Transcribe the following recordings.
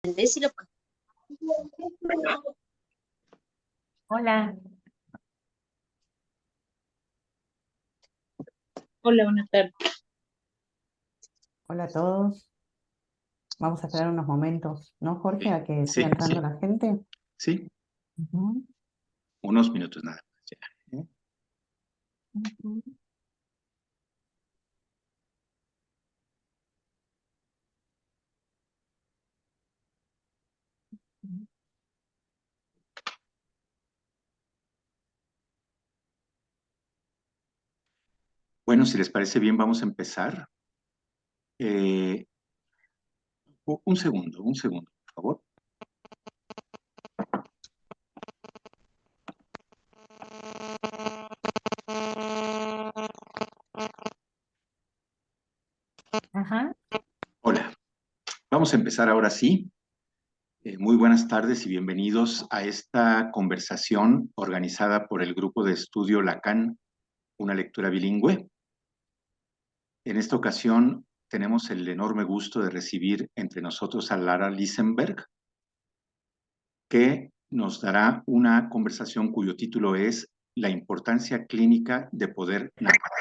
Si lo Hola, Hola, buenas tardes. Hola a todos. Vamos a esperar unos momentos, ¿no, Jorge? A que siga Sí, entrando la gente. sí, Ujú, unos minutos nada más. Ya, ¿eh? ujú. Bueno, si les parece bien, vamos a empezar. Eh, un segundo, por favor. ajá, Hola, vamos a empezar ahora sí. Muy buenas tardes y bienvenidos a esta conversación organizada por el grupo de estudio Lacan, una lectura bilingüe. En esta ocasión tenemos el enorme gusto de recibir entre nosotros a Lara Lisenberg, que nos dará una conversación cuyo título es La importancia clínica de poder narrar.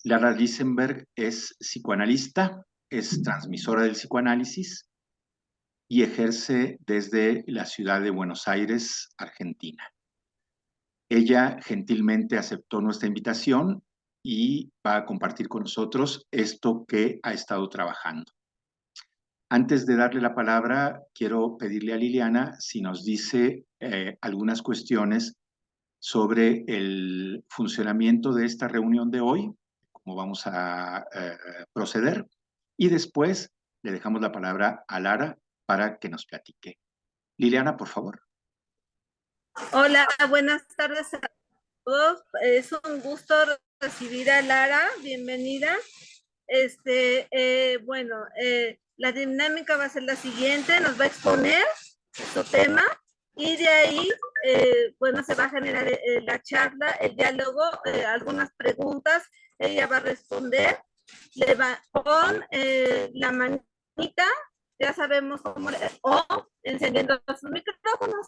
Lara Lisenberg es psicoanalista, es transmisora del psicoanálisis y ejerce desde la ciudad de Buenos Aires, Argentina. Ella gentilmente aceptó nuestra invitación y va a compartir con nosotros esto que ha estado trabajando. Antes de darle la palabra, quiero pedirle a Liliana si nos dice algunas cuestiones sobre el funcionamiento de esta reunión de hoy, cómo vamos a proceder, y después le dejamos la palabra a Lara para que nos platique. Liliana, por favor. Hola, buenas tardes a todos. Es un gusto recibir a Lara. Bienvenida. La dinámica va a ser la siguiente. Nos va a exponer su tema y de ahí, se va a generar la charla, el diálogo, algunas preguntas. Ella va a responder. Le va con la manita, ya sabemos cómo, o encendiendo sus micrófonos.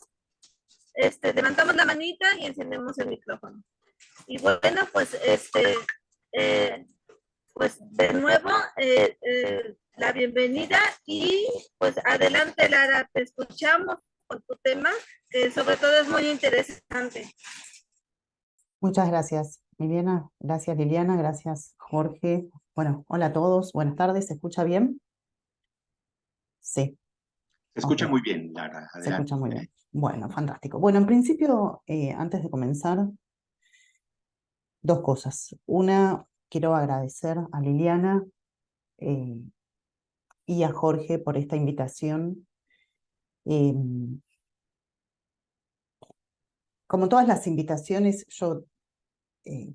Levantamos la manita y encendemos el micrófono. Y bueno, pues de nuevo, la bienvenida y pues adelante, Lara, te escuchamos con tu tema, que sobre todo es muy interesante. Muchas gracias, Liliana. Gracias, Liliana. Gracias, Jorge. Bueno, hola a todos. Buenas tardes. ¿Se escucha bien? Sí, Se escucha ok. muy bien, Lara. Se Adelante. escucha muy bien. Bueno, fantástico. Bueno, en principio, antes de comenzar, dos cosas. Una, quiero agradecer a Liliana eh, y a Jorge por esta invitación. Eh, Como todas las invitaciones, yo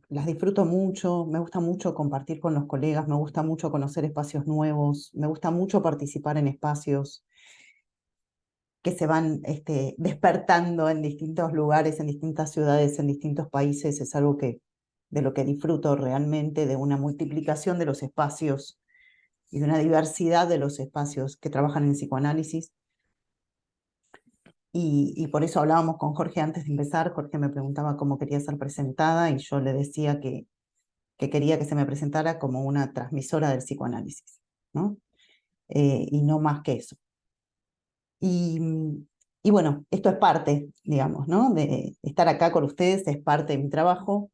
las disfruto mucho, me gusta mucho compartir con los colegas, me gusta mucho conocer espacios nuevos, me gusta mucho participar en espacios que se van despertando en distintos lugares, en distintas ciudades, en distintos países. Es algo de lo que disfruto realmente, de una multiplicación de los espacios y de una diversidad de los espacios que trabajan en psicoanálisis. Y por eso hablábamos con Jorge antes de empezar. Jorge me preguntaba cómo quería ser presentada y yo le decía que quería que se me presentara como una transmisora del psicoanálisis, ¿no? Y no más que eso. Y, y bueno, esto es parte, digamos, ¿no? De estar acá con ustedes, es parte de mi trabajo,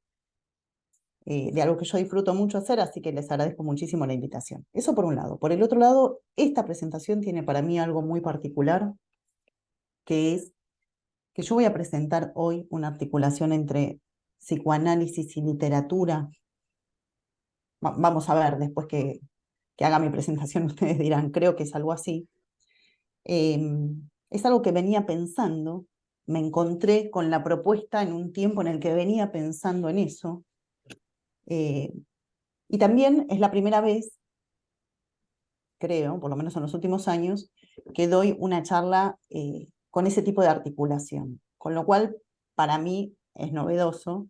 de algo que yo disfruto mucho hacer, así que les agradezco muchísimo la invitación. Eso por un lado. Por el otro lado, esta presentación tiene para mí algo muy particular, que es que yo voy a presentar hoy una articulación entre psicoanálisis y literatura. Vamos a ver, después que haga mi presentación, ustedes dirán, creo que es algo así. Es algo que venía pensando, me encontré con la propuesta en un tiempo en el que venía pensando en eso. Y también es la primera vez, creo, por lo menos en los últimos años, que doy una charla con ese tipo de articulación, con lo cual para mí es novedoso.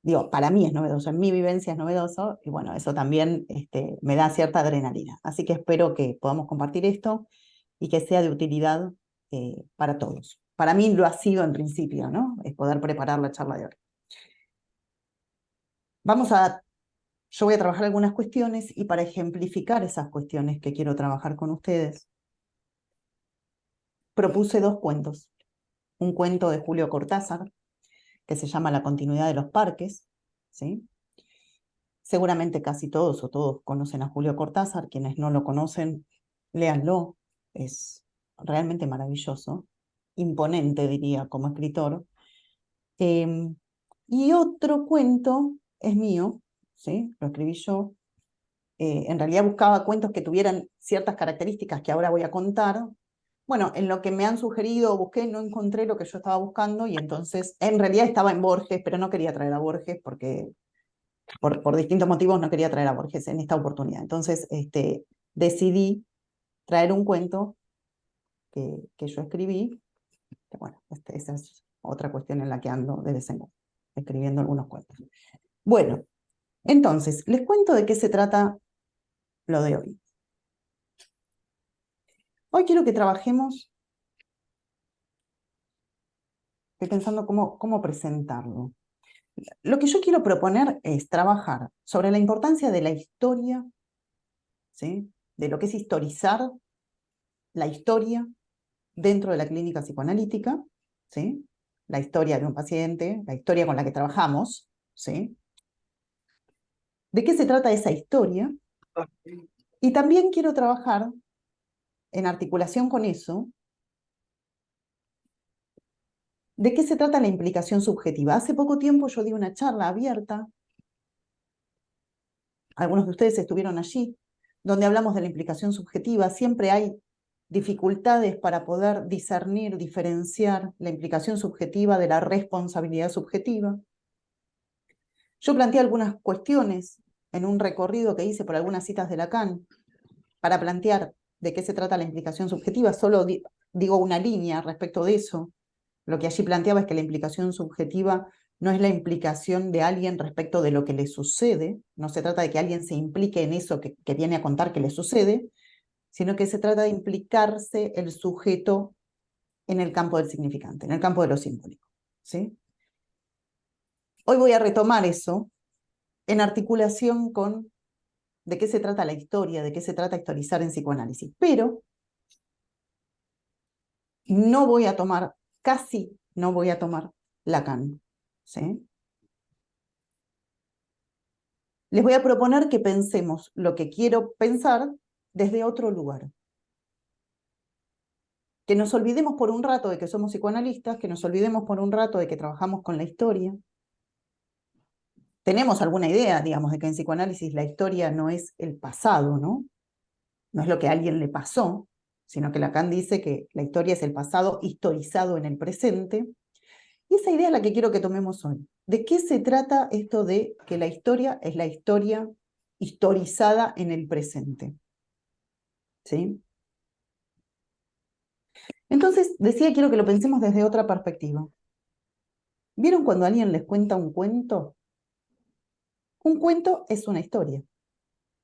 digo, para mí es novedoso, en mi vivencia es novedoso, y bueno, eso también me da cierta adrenalina. Así que espero que podamos compartir esto y que sea de utilidad para todos. Para mí lo ha sido en principio, ¿no? Es poder preparar la charla de hoy. Yo voy a trabajar algunas cuestiones y para ejemplificar esas cuestiones que quiero trabajar con ustedes, propuse 2 cuentos. Un cuento de Julio Cortázar, que se llama La continuidad de los parques, ¿sí? Seguramente casi todos o todos conocen a Julio Cortázar. Quienes no lo conocen, léanlo. Es realmente maravilloso, imponente, diría, como escritor. Y otro cuento es mío, ¿sí? Lo escribí yo. En realidad buscaba cuentos que tuvieran ciertas características que ahora voy a contar. Bueno, en lo que me han sugerido, busqué, no encontré lo que yo estaba buscando y entonces, en realidad estaba en Borges, pero no quería traer a Borges porque por distintos motivos no quería traer a Borges en esta oportunidad. Entonces, decidí traer un cuento que yo escribí, que bueno, esa es otra cuestión en la que ando de vez en cuando, escribiendo algunos cuentos. Bueno, entonces, les cuento de qué se trata lo de hoy. Hoy quiero que trabajemos, estoy pensando cómo presentarlo. Lo que yo quiero proponer es trabajar sobre la importancia de la historia, ¿sí? De lo que es historizar la historia dentro de la clínica psicoanalítica, ¿sí? La historia de un paciente, la historia con la que trabajamos, ¿sí? ¿De qué se trata esa historia? Y también quiero trabajar en articulación con eso, ¿de qué se trata la implicación subjetiva? Hace poco tiempo yo di una charla abierta, algunos de ustedes estuvieron allí, donde hablamos de la implicación subjetiva. Siempre hay dificultades para poder discernir, diferenciar la implicación subjetiva de la responsabilidad subjetiva. Yo planteé algunas cuestiones en un recorrido que hice por algunas citas de Lacan para plantear de qué se trata la implicación subjetiva. Solo digo una línea respecto de eso. Lo que allí planteaba es que la implicación subjetiva no es la implicación de alguien respecto de lo que le sucede, no se trata de que alguien se implique en eso que viene a contar que le sucede, sino que se trata de implicarse el sujeto en el campo del significante, en el campo de lo simbólico, ¿sí? Hoy voy a retomar eso en articulación con de qué se trata la historia, de qué se trata historizar en psicoanálisis, pero no voy a tomar, casi no voy a tomar Lacan, ¿sí? Les voy a proponer que pensemos lo que quiero pensar desde otro lugar. Que nos olvidemos por un rato de que somos psicoanalistas, que nos olvidemos por un rato de que trabajamos con la historia. Tenemos alguna idea, digamos, de que en psicoanálisis la historia no es el pasado, ¿no? No es lo que a alguien le pasó, sino que Lacan dice que la historia es el pasado historizado en el presente. Y esa idea es la que quiero que tomemos hoy. ¿De qué se trata esto de que la historia es la historia historizada en el presente? ¿Sí? Entonces, decía, quiero que lo pensemos desde otra perspectiva. ¿Vieron cuando alguien les cuenta un cuento? Un cuento es una historia,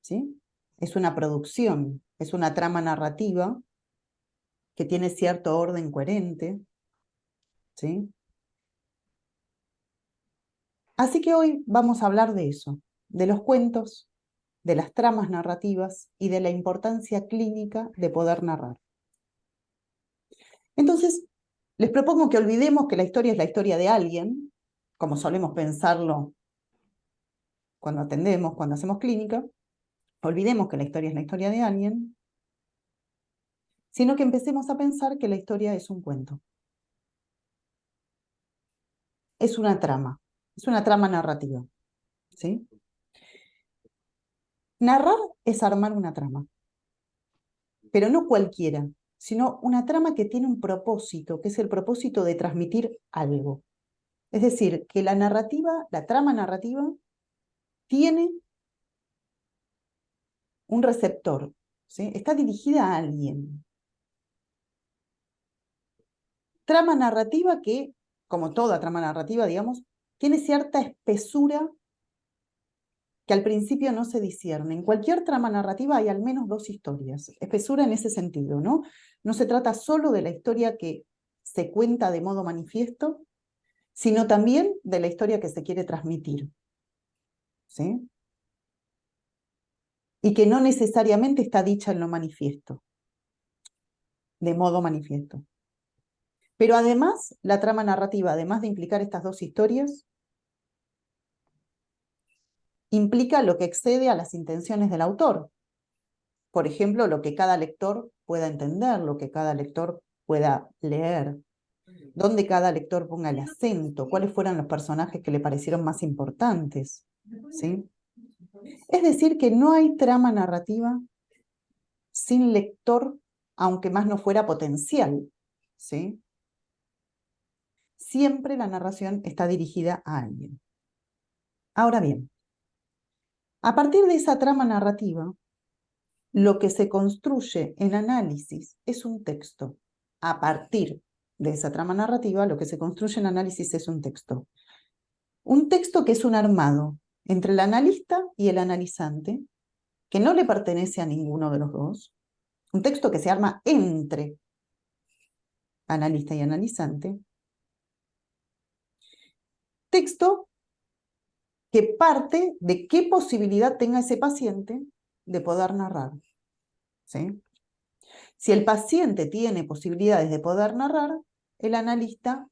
¿sí? Es una producción, es una trama narrativa que tiene cierto orden coherente, ¿sí? Así que hoy vamos a hablar de eso, de los cuentos, de las tramas narrativas y de la importancia clínica de poder narrar. Entonces, les propongo que olvidemos que la historia es la historia de alguien, como solemos pensarlo cuando atendemos, cuando hacemos clínica. Olvidemos que la historia es la historia de alguien, sino que empecemos a pensar que la historia es un cuento. Es una trama narrativa, ¿sí? Narrar es armar una trama, pero no cualquiera, sino una trama que tiene un propósito, que es el propósito de transmitir algo. Es decir, que la narrativa, la trama narrativa, tiene un receptor, ¿sí? Está dirigida a alguien. Trama narrativa que, como toda trama narrativa, digamos, tiene cierta espesura que al principio no se discierne. En cualquier trama narrativa hay al menos dos historias. Espesura en ese sentido, ¿no? No se trata solo de la historia que se cuenta de modo manifiesto, sino también de la historia que se quiere transmitir, ¿sí? Y que no necesariamente está dicha en lo manifiesto, de modo manifiesto. Pero además, la trama narrativa, además de implicar estas dos historias, implica lo que excede a las intenciones del autor. Por ejemplo, lo que cada lector pueda entender, lo que cada lector pueda leer, dónde cada lector ponga el acento, cuáles fueron los personajes que le parecieron más importantes, ¿sí? Es decir, que no hay trama narrativa sin lector, aunque más no fuera potencial, ¿sí? Siempre la narración está dirigida a alguien. Ahora bien, a partir de esa trama narrativa, lo que se construye en análisis es un texto. A partir de esa trama narrativa, lo que se construye en análisis es un texto. Un texto que es un armado entre el analista y el analizante, que no le pertenece a ninguno de los dos. Un texto que se arma entre analista y analizante. Texto que parte de qué posibilidad tenga ese paciente de poder narrar, ¿sí? Si el paciente tiene posibilidades de poder narrar, el analista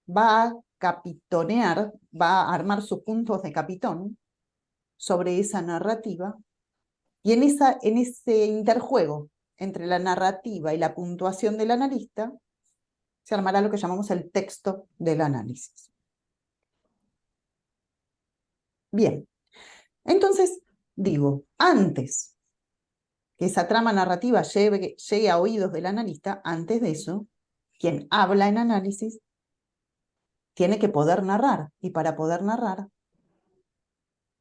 va a capitonear, va a armar sus puntos de capitón sobre esa narrativa, y en ese interjuego entre la narrativa y la puntuación del analista, se armará lo que llamamos el texto del análisis. Bien, entonces digo, antes que esa trama narrativa llegue a oídos del analista, antes de eso, quien habla en análisis tiene que poder narrar, y para poder narrar,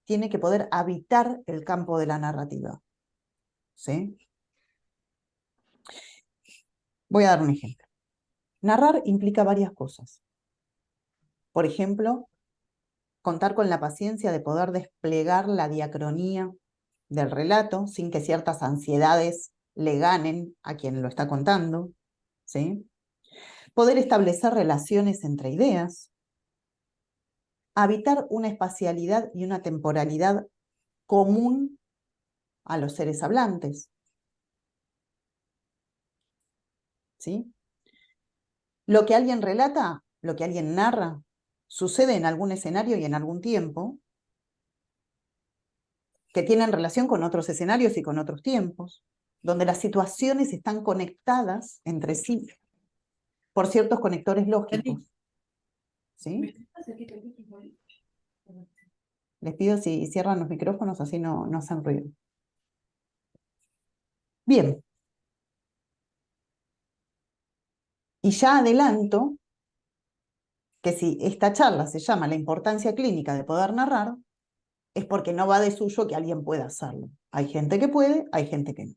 tiene que poder habitar el campo de la narrativa, ¿sí? Voy a dar un ejemplo. Narrar implica varias cosas. Por ejemplo, contar con la paciencia de poder desplegar la diacronía del relato sin que ciertas ansiedades le ganen a quien lo está contando, ¿sí? Poder establecer relaciones entre ideas, habitar una espacialidad y una temporalidad común a los seres hablantes, ¿sí? Lo que alguien relata, lo que alguien narra, sucede en algún escenario y en algún tiempo, que tienen relación con otros escenarios y con otros tiempos, donde las situaciones están conectadas entre sí por ciertos conectores lógicos, ¿sí? Les pido si cierran los micrófonos, así no hacen ruido. Bien. Y ya adelanto que si esta charla se llama La importancia clínica de poder narrar, es porque no va de suyo que alguien pueda hacerlo. Hay gente que puede, hay gente que no.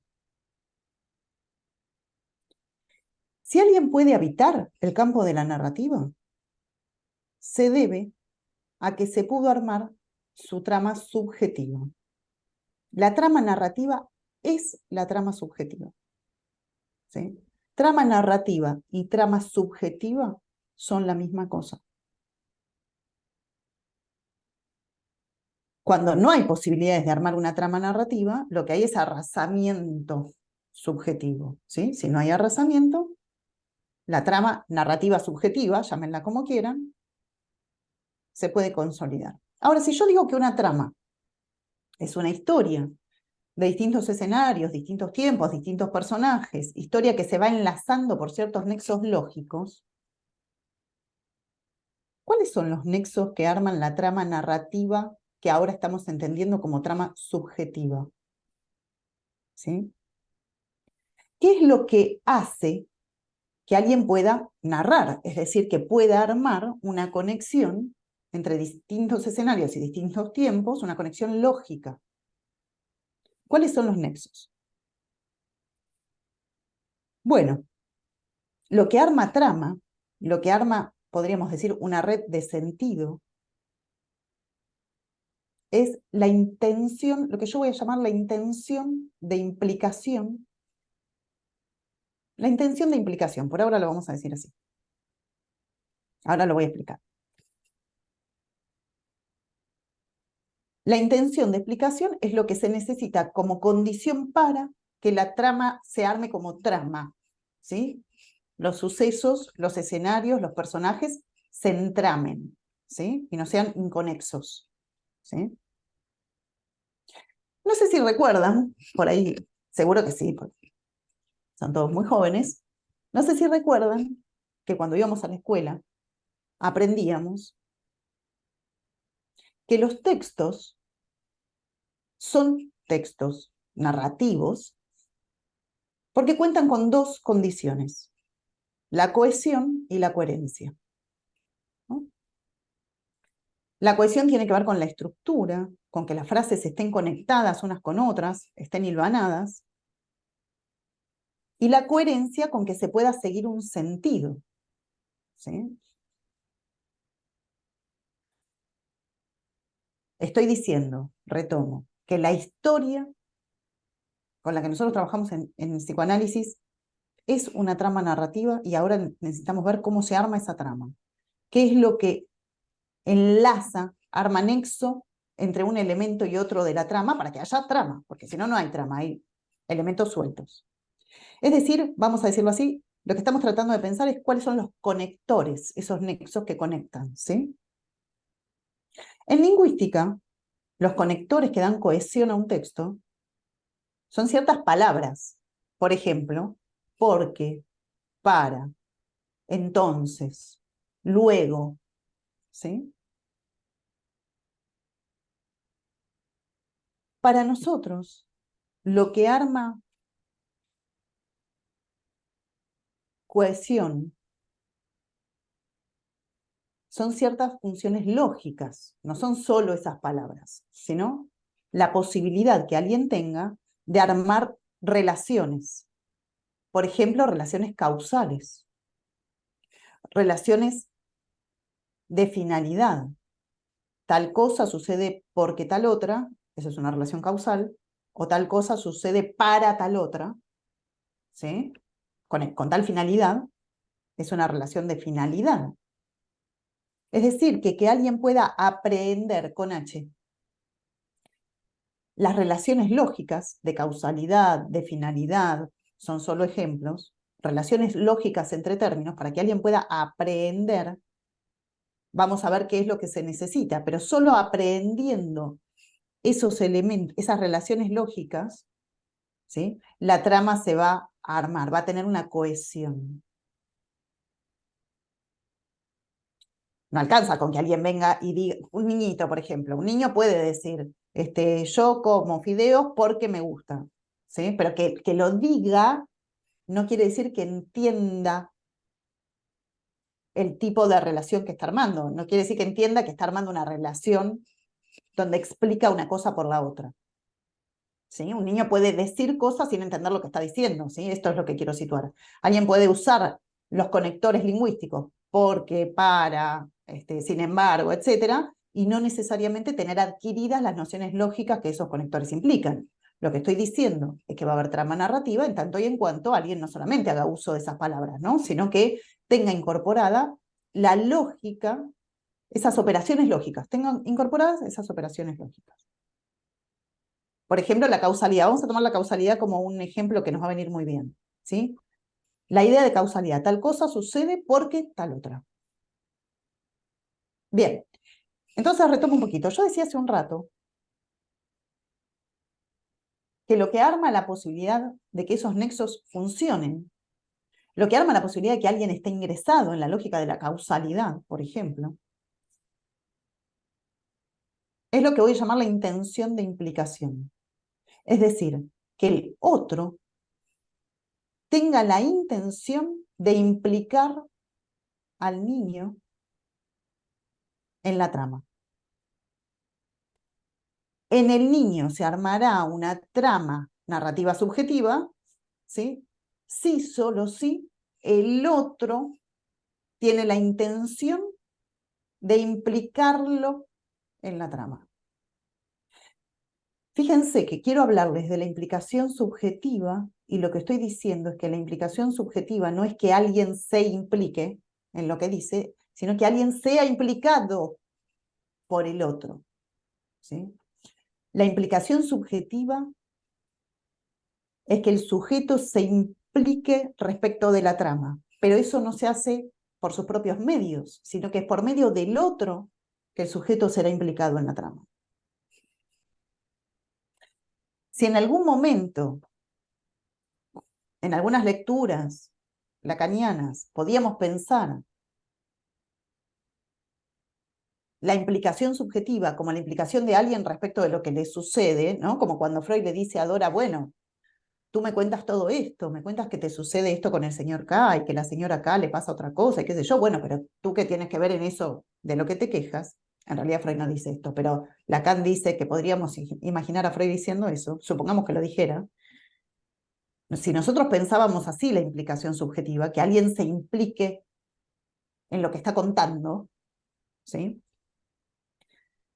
Si alguien puede habitar el campo de la narrativa, se debe a que se pudo armar su trama subjetiva. La trama narrativa es la trama subjetiva, ¿sí? Trama narrativa y trama subjetiva son la misma cosa. Cuando no hay posibilidades de armar una trama narrativa, lo que hay es arrasamiento subjetivo, ¿sí? Si no hay arrasamiento, la trama narrativa subjetiva, llámenla como quieran, se puede consolidar. Ahora, si yo digo que una trama es una historia de distintos escenarios, distintos tiempos, distintos personajes, historia que se va enlazando por ciertos nexos lógicos, ¿cuáles son los nexos que arman la trama narrativa que ahora estamos entendiendo como trama subjetiva? ¿Sí? ¿Qué es lo que hace que alguien pueda narrar? Es decir, que pueda armar una conexión entre distintos escenarios y distintos tiempos, una conexión lógica. ¿Cuáles son los nexos? Bueno, lo que arma trama, lo que arma, podríamos decir, una red de sentido, es la intención, lo que yo voy a llamar la intención de implicación. La intención de implicación, por ahora lo vamos a decir así. Ahora lo voy a explicar. La intención de explicación es lo que se necesita como condición para que la trama se arme como trama, ¿sí? Los sucesos, los escenarios, los personajes se entramen, ¿sí? Y no sean inconexos, ¿sí? No sé si recuerdan, por ahí, seguro que sí, porque son todos muy jóvenes. No sé si recuerdan que cuando íbamos a la escuela aprendíamos que los textos son textos narrativos porque cuentan con dos condiciones, la cohesión y la coherencia, ¿no? La cohesión tiene que ver con la estructura, con que las frases estén conectadas unas con otras, estén hilvanadas, y la coherencia con que se pueda seguir un sentido, ¿sí? Estoy diciendo, retomo, que la historia con la que nosotros trabajamos en psicoanálisis es una trama narrativa y ahora necesitamos ver cómo se arma esa trama. ¿Qué es lo que enlaza, arma nexo entre un elemento y otro de la trama para que haya trama? Porque si no, no hay trama, hay elementos sueltos. Es decir, vamos a decirlo así, lo que estamos tratando de pensar es cuáles son los conectores, esos nexos que conectan, ¿sí? En lingüística, los conectores que dan cohesión a un texto son ciertas palabras. Por ejemplo, porque, para, entonces, luego, ¿sí? Para nosotros, lo que arma cohesión son ciertas funciones lógicas, no son solo esas palabras, sino la posibilidad que alguien tenga de armar relaciones. Por ejemplo, relaciones causales, relaciones de finalidad. Tal cosa sucede porque tal otra, eso es una relación causal, o tal cosa sucede para tal otra, ¿sí? Con tal finalidad, es una relación de finalidad. Es decir, que alguien pueda aprehender con H las relaciones lógicas de causalidad, de finalidad, son solo ejemplos, relaciones lógicas entre términos, para que alguien pueda aprehender, vamos a ver qué es lo que se necesita, pero solo aprehendiendo esos elementos, esas relaciones lógicas, ¿sí? La trama se va a armar, va a tener una cohesión. No alcanza con que alguien venga y diga, un niñito, por ejemplo, un niño puede decir, yo como fideos porque me gusta, ¿sí? Pero que lo diga no quiere decir que entienda el tipo de relación que está armando, no quiere decir que entienda que está armando una relación donde explica una cosa por la otra. ¿Sí? Un niño puede decir cosas sin entender lo que está diciendo, ¿sí? Esto es lo que quiero situar. Alguien puede usar los conectores lingüísticos porque, para, sin embargo, etcétera, y no necesariamente tener adquiridas las nociones lógicas que esos conectores implican. Lo que estoy diciendo es que va a haber trama narrativa en tanto y en cuanto alguien no solamente haga uso de esas palabras, ¿no? Sino que tenga incorporada la lógica, esas operaciones lógicas, tengan incorporadas esas operaciones lógicas. Por ejemplo, la causalidad. Vamos a tomar la causalidad como un ejemplo que nos va a venir muy bien, ¿sí? La idea de causalidad. Tal cosa sucede porque tal otra. Bien. Entonces retomo un poquito. Yo decía hace un rato que lo que arma la posibilidad de que esos nexos funcionen, lo que arma la posibilidad de que alguien esté ingresado en la lógica de la causalidad, por ejemplo, es lo que voy a llamar la intención de implicación. Es decir, que el otro tenga la intención de implicar al niño en la trama. En el niño se armará una trama narrativa subjetiva, ¿sí? Si, solo si, el otro tiene la intención de implicarlo en la trama. Fíjense que quiero hablarles de la implicación subjetiva y lo que estoy diciendo es que la implicación subjetiva no es que alguien se implique en lo que dice, sino que alguien sea implicado por el otro, ¿sí? La implicación subjetiva es que el sujeto se implique respecto de la trama, pero eso no se hace por sus propios medios, sino que es por medio del otro que el sujeto será implicado en la trama. Si en algún momento, en algunas lecturas lacanianas, podíamos pensar la implicación subjetiva como la implicación de alguien respecto de lo que le sucede, ¿no? Como cuando Freud le dice a Dora, bueno, tú me cuentas todo esto, me cuentas que te sucede esto con el señor K y que la señora K le pasa otra cosa y qué sé yo, bueno, pero tú qué tienes que ver en eso de lo que te quejas. En realidad Freud no dice esto, pero Lacan dice que podríamos imaginar a Freud diciendo eso, supongamos que lo dijera. Si nosotros pensábamos así la implicación subjetiva, que alguien se implique en lo que está contando, ¿sí?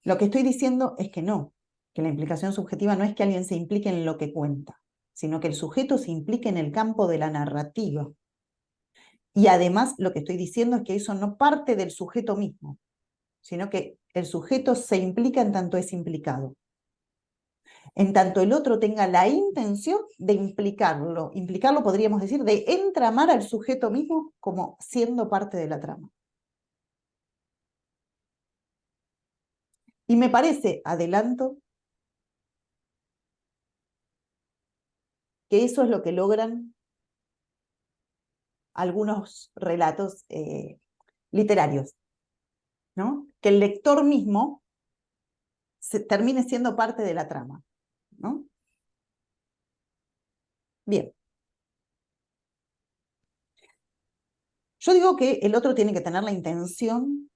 Lo que estoy diciendo es que no, que la implicación subjetiva no es que alguien se implique en lo que cuenta, sino que el sujeto se implique en el campo de la narrativa. Y además lo que estoy diciendo es que eso no parte del sujeto mismo, sino que el sujeto se implica en tanto es implicado. En tanto el otro tenga la intención de implicarlo. Implicarlo podríamos decir de entramar al sujeto mismo como siendo parte de la trama. Y me parece, adelanto, que eso es lo que logran algunos relatos literarios, ¿no? Que el lector mismo termine siendo parte de la trama, ¿no? Bien. Yo digo que el otro tiene que tener la intención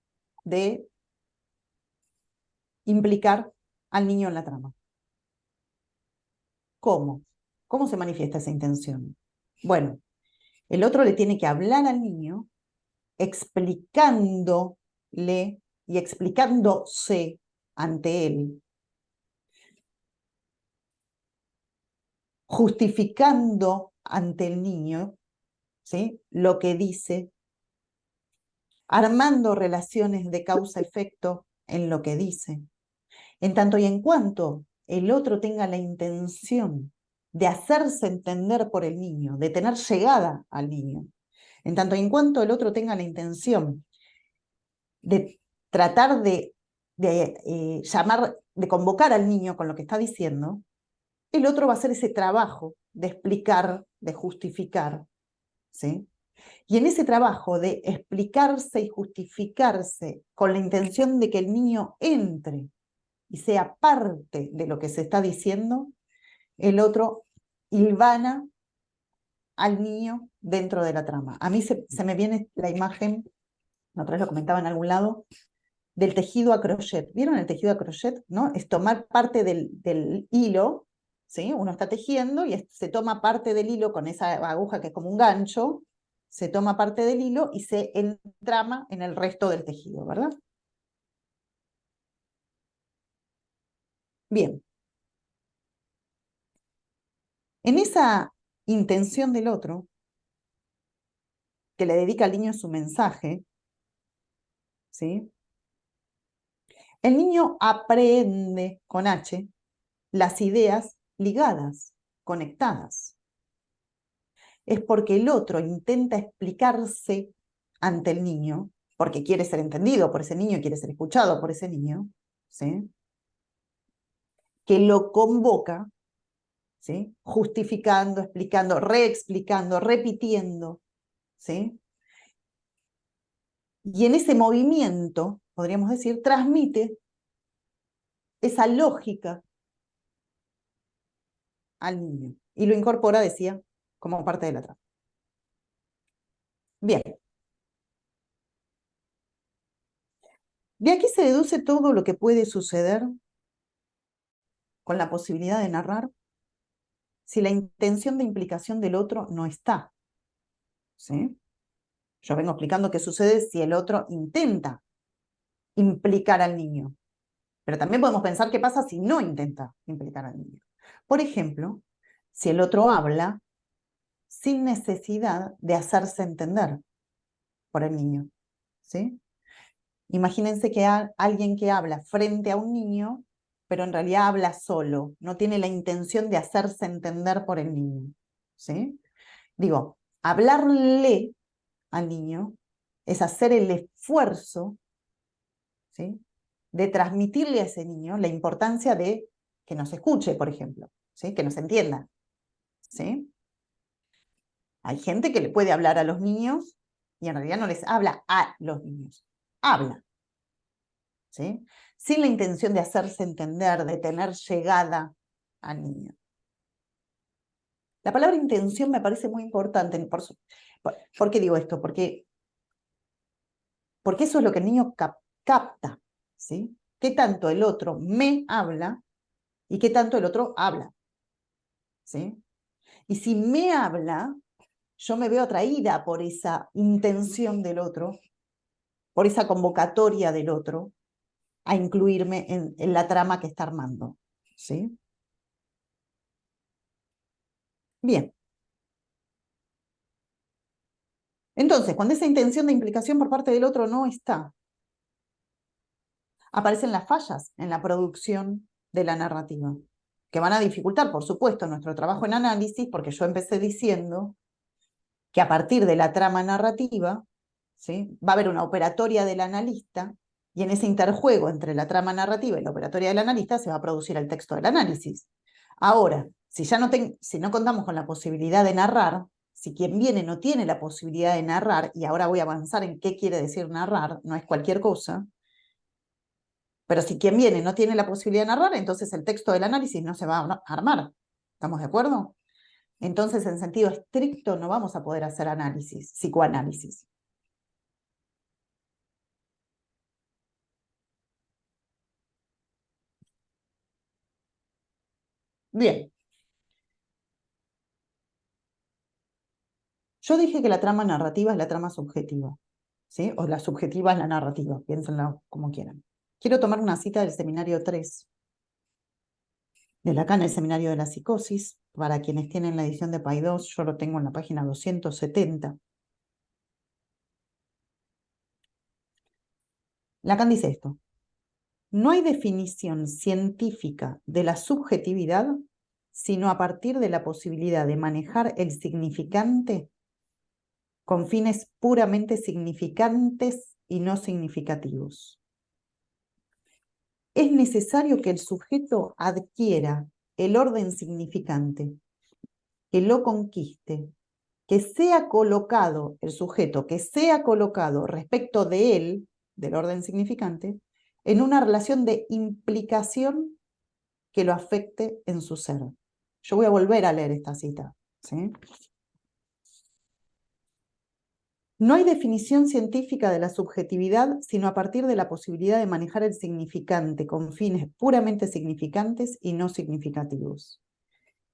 de implicar al niño en la trama. ¿Cómo? ¿Cómo se manifiesta esa intención? Bueno, el otro le tiene que hablar al niño explicándole y explicándose ante él, justificando ante el niño, ¿sí?, lo que dice, armando relaciones de causa-efecto en lo que dice. En tanto y en cuanto el otro tenga la intención de hacerse entender por el niño, de tener llegada al niño, en tanto y en cuanto el otro tenga la intención de tratar de llamar, de convocar al niño con lo que está diciendo, el otro va a hacer ese trabajo de explicar, de justificar, ¿sí? Y en ese trabajo de explicarse y justificarse con la intención de que el niño entre y sea parte de lo que se está diciendo, el otro hilvana al niño dentro de la trama. A mí se me viene la imagen, otra vez lo comentaba en algún lado, del tejido a crochet. ¿Vieron el tejido a crochet? ¿No? Es tomar parte del hilo, ¿sí? Uno está tejiendo y se toma parte del hilo con esa aguja que es como un gancho, se toma parte del hilo y se entrama en el resto del tejido, ¿verdad? Bien. En esa intención del otro, que le dedica al niño su mensaje, ¿sí?, el niño aprende, con H, las ideas ligadas, conectadas. Es porque el otro intenta explicarse ante el niño, porque quiere ser entendido por ese niño, quiere ser escuchado por ese niño, ¿sí?, que lo convoca, ¿sí?, justificando, explicando, reexplicando, repitiendo, ¿sí? Y en ese movimiento, podríamos decir, transmite esa lógica al niño y lo incorpora, decía, como parte de la trama. Bien. De aquí se deduce todo lo que puede suceder con la posibilidad de narrar si la intención de implicación del otro no está, ¿sí? Yo vengo explicando qué sucede si el otro intenta implicar al niño, Pero también podemos pensar qué pasa si no intenta implicar al niño. Por ejemplo, si el otro habla sin necesidad de hacerse entender por el niño, ¿sí? Imagínense que alguien que habla frente a un niño, pero en realidad habla solo, no tiene la intención de hacerse entender por el niño, ¿sí? Digo, hablarle al niño es hacer el esfuerzo, ¿sí?, de transmitirle a ese niño la importancia de que nos escuche, por ejemplo, ¿sí?, que nos entienda, ¿sí? Hay gente que le puede hablar a los niños y en realidad no les habla a los niños, habla, ¿sí?, sin la intención de hacerse entender, de tener llegada al niño. La palabra intención me parece muy importante. ¿Por qué digo esto? Porque eso es lo que el niño capta, ¿sí? ¿Qué tanto el otro me habla y qué tanto el otro habla? ¿Sí? Y si me habla, yo me veo atraída por esa intención del otro, por esa convocatoria del otro, a incluirme en la trama que está armando, ¿sí? Bien. Entonces, cuando esa intención de implicación por parte del otro no está, aparecen las fallas en la producción de la narrativa, que van a dificultar, por supuesto, nuestro trabajo en análisis, porque yo empecé diciendo que a partir de la trama narrativa, ¿sí?, va a haber una operatoria del analista, y en ese interjuego entre la trama narrativa y la operatoria del analista se va a producir el texto del análisis. Ahora, si no contamos con la posibilidad de narrar, si quien viene no tiene la posibilidad de narrar, y ahora voy a avanzar en qué quiere decir narrar, no es cualquier cosa, pero si quien viene no tiene la posibilidad de narrar, entonces el texto del análisis no se va a armar. ¿Estamos de acuerdo? Entonces, en sentido estricto, no vamos a poder hacer análisis, psicoanálisis. Bien. Yo dije que la trama narrativa es la trama subjetiva, ¿sí? O la subjetiva es la narrativa, piénsenlo como quieran. Quiero tomar una cita del seminario 3, de Lacan, el seminario de la psicosis. Para quienes tienen la edición de Paidós, yo lo tengo en la página 270. Lacan dice esto: no hay definición científica de la subjetividad sino a partir de la posibilidad de manejar el significante con fines puramente significantes y no significativos. Es necesario que el sujeto adquiera el orden significante, que lo conquiste, que sea colocado, el sujeto, que sea colocado respecto de él, del orden significante, en una relación de implicación que lo afecte en su ser. Yo voy a volver a leer esta cita, ¿sí? No hay definición científica de la subjetividad sino a partir de la posibilidad de manejar el significante con fines puramente significantes y no significativos.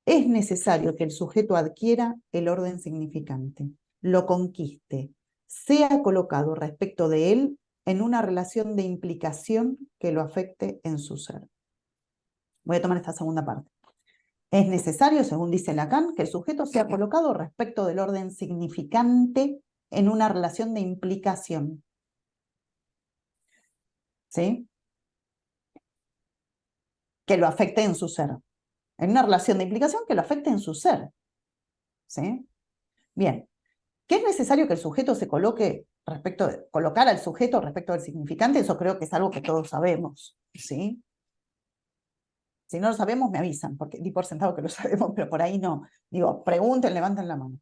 Es necesario que el sujeto adquiera el orden significante, lo conquiste, sea colocado respecto de él en una relación de implicación que lo afecte en su ser. Voy a tomar esta segunda parte. Es necesario, según dice Lacan, que el sujeto sea colocado respecto del orden significante en una relación de implicación. ¿Sí? Que lo afecte en su ser. En una relación de implicación que lo afecte en su ser. ¿Sí? Bien. ¿Qué es necesario que el sujeto se coloque colocar al sujeto respecto del significante? Eso creo que es algo que todos sabemos. ¿Sí? Si no lo sabemos, me avisan, porque di por sentado que lo sabemos, pero por ahí no. Digo, pregunten, levanten la mano.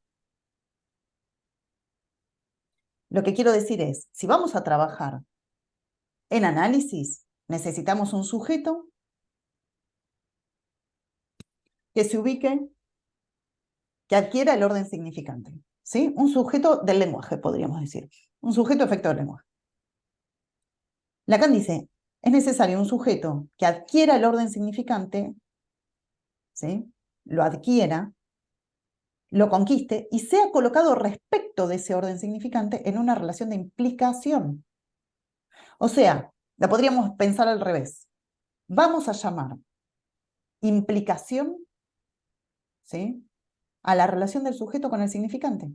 Lo que quiero decir es, si vamos a trabajar en análisis, necesitamos un sujeto que se ubique, que adquiera el orden significante, ¿sí? Un sujeto del lenguaje, podríamos decir. Un sujeto efecto del lenguaje. Lacan dice, es necesario un sujeto que adquiera el orden significante, ¿sí? Lo adquiera, lo conquiste y sea colocado respecto de ese orden significante en una relación de implicación. O sea, la podríamos pensar al revés. vamos a llamar implicación, ¿sí?, a la relación del sujeto con el significante.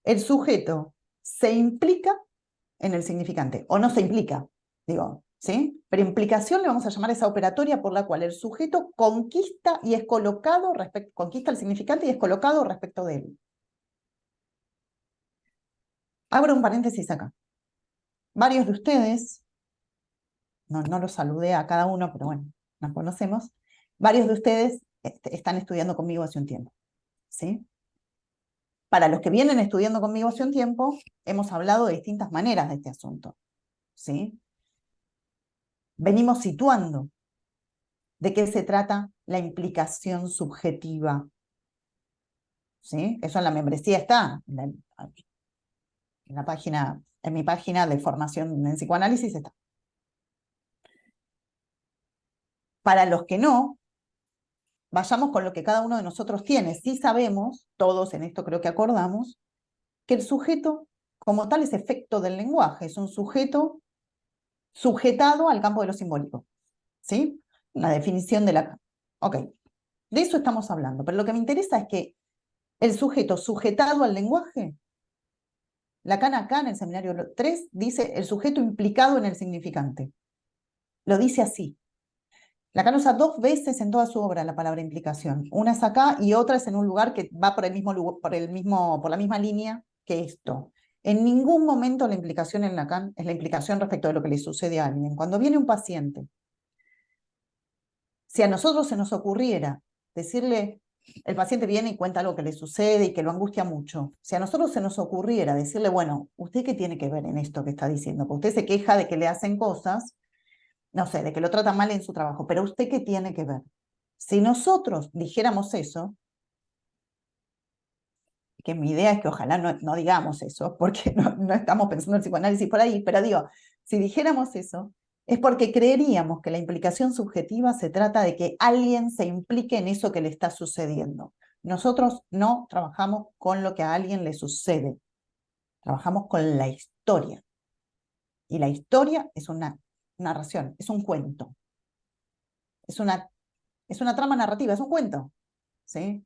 El sujeto se implica en el significante, o no se implica, digo, ¿sí? Pero implicación le vamos a llamar esa operatoria por la cual el sujeto conquista y es colocado, conquista el significante y es colocado respecto de él. Abro un paréntesis acá. Varios de ustedes, no los saludé a cada uno, pero bueno, nos conocemos, varios de ustedes están estudiando conmigo hace un tiempo, ¿sí? Para los que vienen estudiando conmigo hace un tiempo, hemos hablado de distintas maneras de este asunto, ¿sí? Venimos situando de qué se trata la implicación subjetiva, ¿sí? Eso en la membresía está, en la página, en mi página de formación en psicoanálisis está. Para los que no, vayamos con lo que cada uno de nosotros tiene. Sí sabemos, todos en esto creo que acordamos, que el sujeto como tal es efecto del lenguaje, es un sujeto sujetado al campo de lo simbólico, ¿sí? La definición de la... Ok, de eso estamos hablando, pero lo que me interesa es que el sujeto sujetado al lenguaje, Lacan acá en el seminario 3 dice el sujeto implicado en el significante. Lo dice así. Lacan usa 2 veces en toda su obra la palabra implicación. Una es acá y otra es en un lugar que va por la misma línea que esto. En ningún momento la implicación en Lacan es la implicación respecto de lo que le sucede a alguien. Cuando viene un paciente, si a nosotros se nos ocurriera decirle, el paciente viene y cuenta algo que le sucede y que lo angustia mucho, si a nosotros se nos ocurriera decirle, bueno, ¿usted qué tiene que ver en esto que está diciendo? Porque usted se queja de que le hacen cosas, no sé, de que lo tratan mal en su trabajo, pero ¿usted qué tiene que ver? Si nosotros dijéramos eso, que mi idea es que ojalá no digamos eso, porque no estamos pensando en psicoanálisis por ahí, pero digo, si dijéramos eso, es porque creeríamos que la implicación subjetiva se trata de que alguien se implique en eso que le está sucediendo. Nosotros no trabajamos con lo que a alguien le sucede, trabajamos con la historia. Y la historia es una narración, es un cuento. Es una trama narrativa, es un cuento, ¿sí?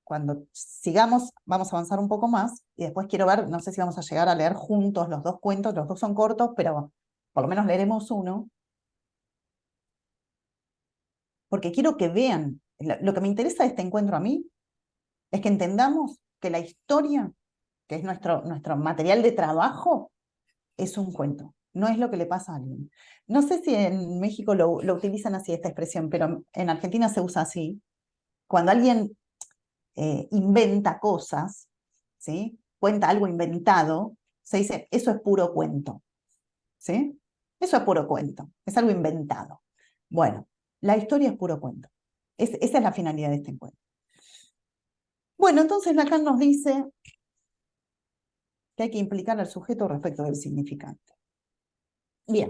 Cuando sigamos, vamos a avanzar un poco más, y después quiero ver, no sé si vamos a llegar a leer juntos los 2 cuentos, los 2 son cortos, pero por lo menos leeremos uno, porque quiero que vean, lo que me interesa de este encuentro a mí, es que entendamos que la historia, que es nuestro material de trabajo, es un cuento, no es lo que le pasa a alguien. No sé si en México lo utilizan así esta expresión, pero en Argentina se usa así. Cuando alguien inventa cosas, ¿sí? Cuenta algo inventado, se dice, eso es puro cuento, ¿sí? Eso es puro cuento, es algo inventado. Bueno, la historia es puro cuento. Esa es la finalidad de este encuentro. Bueno, entonces Lacan nos dice que hay que implicar al sujeto respecto del significante. Bien.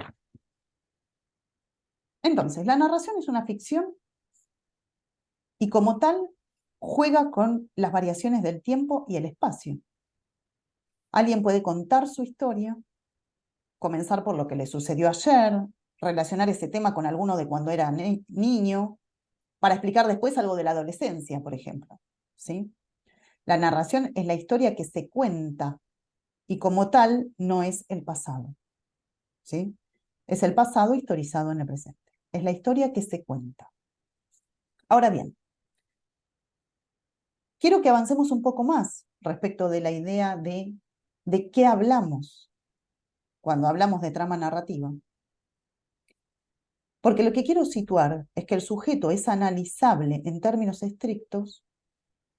Entonces, la narración es una ficción y como tal juega con las variaciones del tiempo y el espacio. Alguien puede contar su historia, comenzar por lo que le sucedió ayer, relacionar ese tema con alguno de cuando era niño, para explicar después algo de la adolescencia, por ejemplo, ¿sí? La narración es la historia que se cuenta y como tal no es el pasado, ¿sí? Es el pasado historizado en el presente. Es la historia que se cuenta. Ahora bien, quiero que avancemos un poco más respecto de la idea de qué hablamos cuando hablamos de trama narrativa. Porque lo que quiero situar es que el sujeto es analizable en términos estrictos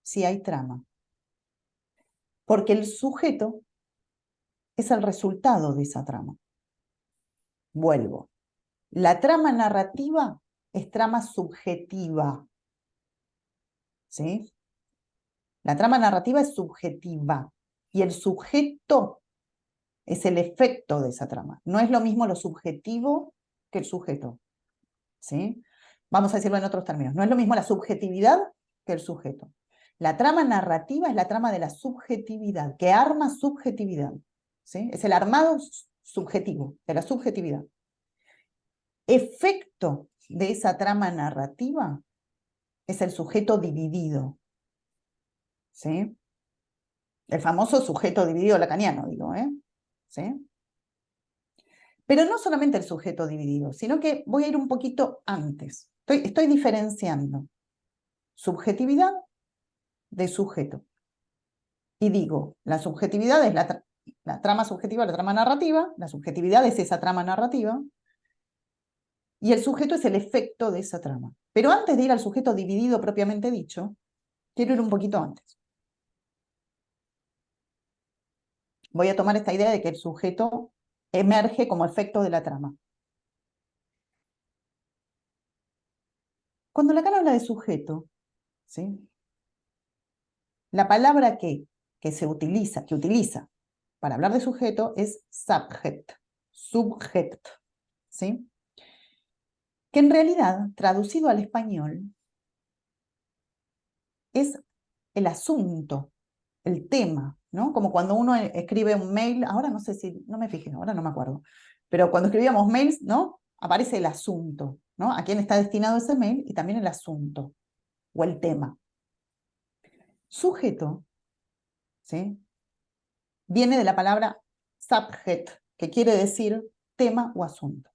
si hay trama. Porque el sujeto es el resultado de esa trama. Vuelvo. La trama narrativa es trama subjetiva. ¿Sí? La trama narrativa es subjetiva. Y el sujeto es el efecto de esa trama. No es lo mismo lo subjetivo que el sujeto. ¿Sí? Vamos a decirlo en otros términos. No es lo mismo la subjetividad que el sujeto. La trama narrativa es la trama de la subjetividad, que arma subjetividad. ¿sí? Es el armado subjetivo, de la subjetividad. Efecto de esa trama narrativa es el sujeto dividido, ¿sí? El famoso sujeto dividido lacaniano, digo, ¿sí? Pero no solamente el sujeto dividido, sino que voy a ir un poquito antes. Estoy diferenciando subjetividad de sujeto. Y digo, la subjetividad es la trama subjetiva, la trama narrativa, la subjetividad es esa trama narrativa, y el sujeto es el efecto de esa trama. Pero antes de ir al sujeto dividido propiamente dicho, quiero ir un poquito antes. Voy a tomar esta idea de que el sujeto emerge como efecto de la trama. Cuando Lacan habla de sujeto, ¿sí? La palabra que utiliza para hablar de sujeto es subject, ¿sí? Que en realidad, traducido al español, es el asunto, el tema, ¿no? Como cuando uno escribe un mail, ahora no sé si, no me fijé, ahora no me acuerdo, pero cuando escribíamos mails, ¿no? Aparece el asunto, ¿no? A quién está destinado ese mail y también el asunto o el tema. Sujeto, ¿sí? Viene de la palabra subject, que quiere decir tema o asunto.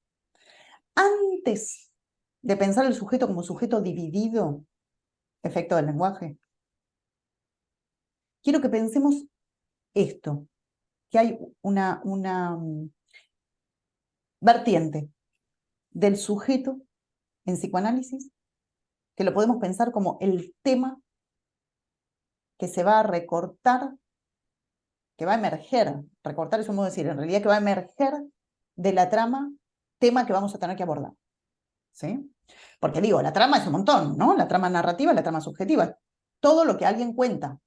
Antes de pensar el sujeto como sujeto dividido, efecto del lenguaje, quiero que pensemos esto, que hay una vertiente del sujeto en psicoanálisis que lo podemos pensar como el tema que se va a recortar, que va a emerger, recortar es un modo de decir, en realidad que va a emerger de la trama, tema que vamos a tener que abordar, ¿sí? Porque digo, la trama es un montón, ¿no? La trama narrativa, la trama subjetiva, todo lo que alguien cuenta,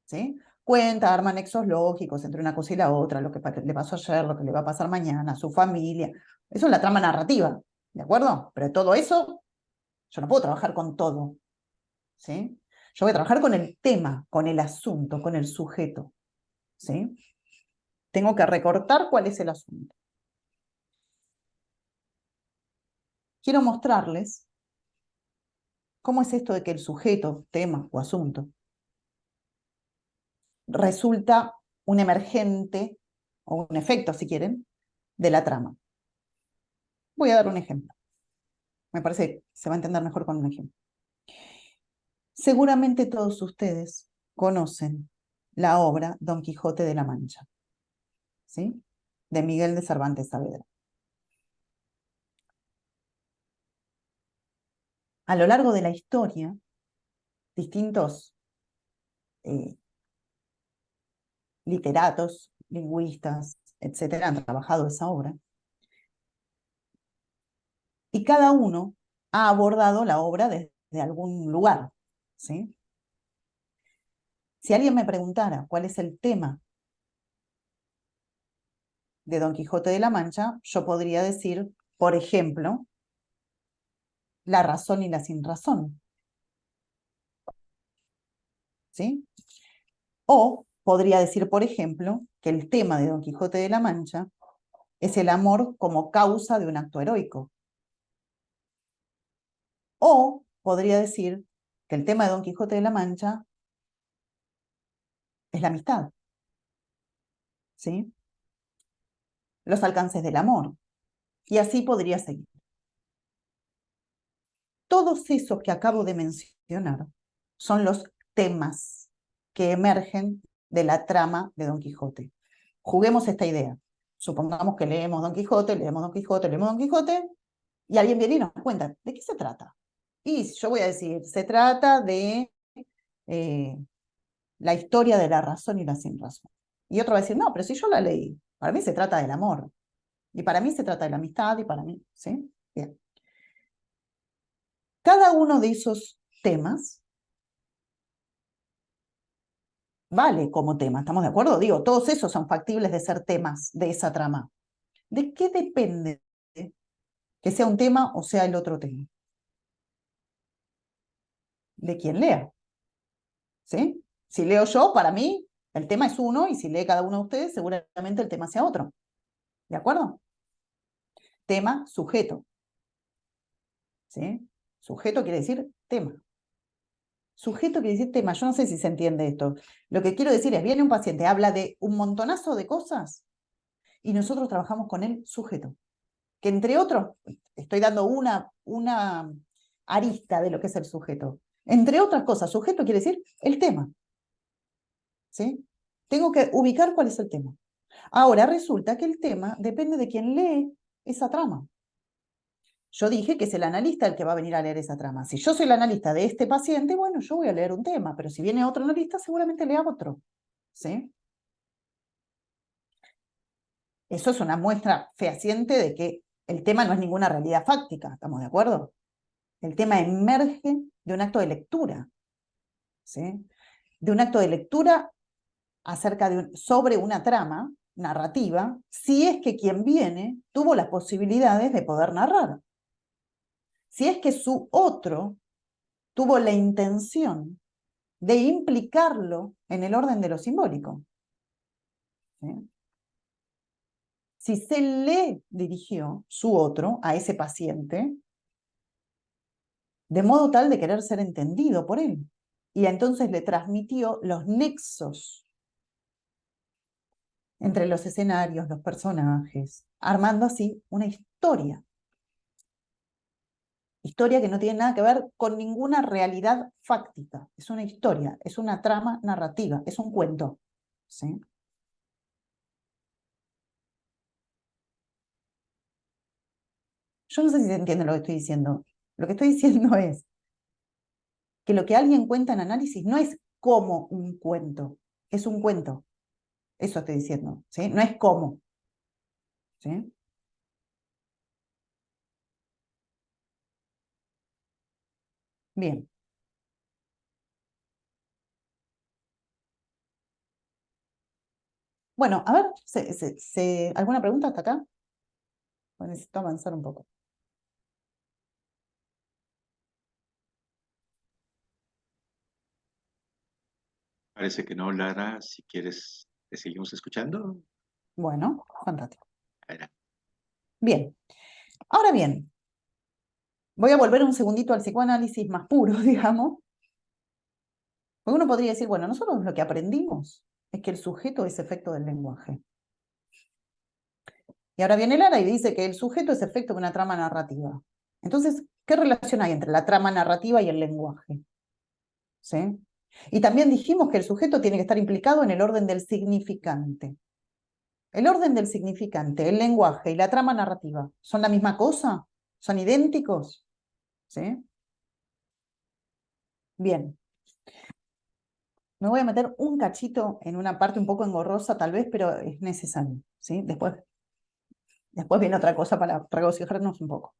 ¿sí? Cuenta, arma nexos lógicos entre una cosa y la otra, lo que le pasó ayer, lo que le va a pasar mañana, su familia, eso es la trama narrativa, ¿de acuerdo? Pero todo eso, yo no puedo trabajar con todo, ¿sí? Yo voy a trabajar con el tema, con el asunto, con el sujeto, ¿sí? Tengo que recortar cuál es el asunto. Quiero mostrarles cómo es esto de que el sujeto, tema o asunto, resulta un emergente, o un efecto, si quieren, de la trama. Voy a dar un ejemplo. Me parece que se va a entender mejor con un ejemplo. Seguramente todos ustedes conocen la obra Don Quijote de la Mancha, ¿sí? De Miguel de Cervantes Saavedra. A lo largo de la historia, distintos literatos, lingüistas, etcétera, han trabajado esa obra. Y cada uno ha abordado la obra desde algún lugar, ¿sí? Si alguien me preguntara cuál es el tema de Don Quijote de la Mancha, yo podría decir, por ejemplo, la razón y la sinrazón, ¿sí? O podría decir, por ejemplo, que el tema de Don Quijote de la Mancha es el amor como causa de un acto heroico. O podría decir que el tema de Don Quijote de la Mancha es la amistad, ¿sí? Los alcances del amor. Y así podría seguir. Todos esos que acabo de mencionar son los temas que emergen de la trama de Don Quijote. Juguemos esta idea. Supongamos que leemos Don Quijote, leemos Don Quijote, leemos Don Quijote, y alguien viene y nos cuenta, ¿de qué se trata? Y yo voy a decir, se trata de la historia de la razón y la sinrazón. Y otro va a decir, no, pero si yo la leí, para mí se trata del amor, y para mí se trata de la amistad, y para mí, ¿sí? Bien. Cada uno de esos temas vale como tema, ¿estamos de acuerdo? Digo, todos esos son factibles de ser temas de esa trama. ¿De qué depende que sea un tema o sea el otro tema? De quien lea, ¿sí? Si leo yo, para mí, El tema es uno, y si lee cada uno de ustedes, seguramente el tema sea otro. ¿De acuerdo? Tema, sujeto. ¿Sí? Sujeto quiere decir tema. Sujeto quiere decir tema. Yo no sé si se entiende esto. Lo que quiero decir es, viene un paciente, habla de un montonazo de cosas, y nosotros trabajamos con el sujeto. Que entre otros, estoy dando una arista de lo que es el sujeto. Entre otras cosas, sujeto quiere decir el tema. ¿Sí? Tengo que ubicar cuál es el tema. Ahora resulta que el tema depende de quien lee esa trama. Yo dije que es el analista el que va a venir a leer esa trama. Si yo soy el analista de este paciente, bueno, yo voy a leer un tema, pero si viene otro analista, seguramente lea otro. ¿Sí? Eso es una muestra fehaciente de que el tema no es ninguna realidad fáctica, ¿estamos de acuerdo? El tema emerge de un acto de lectura, ¿sí? De un acto de lectura sobre una trama narrativa, si es que quien viene tuvo las posibilidades de poder narrar. Si es que su otro tuvo la intención de implicarlo en el orden de lo simbólico. ¿Sí? Si se le dirigió su otro a ese paciente de modo tal de querer ser entendido por él, y entonces le transmitió los nexos entre los escenarios, los personajes, armando así una historia. Historia que no tiene nada que ver con ninguna realidad fáctica. Es una historia, es una trama narrativa, es un cuento. ¿Sí? Yo no sé si se entiende lo que estoy diciendo. Lo que estoy diciendo es que lo que alguien cuenta en análisis no es como un cuento, es un cuento. Eso estoy diciendo, ¿sí? No es como. ¿Sí? Bien. Bueno, a ver, ¿alguna pregunta hasta acá? Pues necesito avanzar un poco. Parece que no, Lara. Si quieres, ¿te seguimos escuchando? Bueno, fantástico. Adelante. Bien. Ahora bien, voy a volver un segundito al psicoanálisis más puro, digamos. Porque uno podría decir, bueno, nosotros lo que aprendimos es que el sujeto es efecto del lenguaje. Y ahora viene Lara y dice que el sujeto es efecto de una trama narrativa. Entonces, ¿qué relación hay entre la trama narrativa y el lenguaje? ¿Sí? Y también dijimos que el sujeto tiene que estar implicado en el orden del significante. El orden del significante, el lenguaje y la trama narrativa, ¿son la misma cosa? ¿Son idénticos? ¿Sí? Bien. Me voy a meter un cachito en una parte un poco engorrosa tal vez, pero es necesario. ¿Sí? Después viene otra cosa para regocijarnos un poco.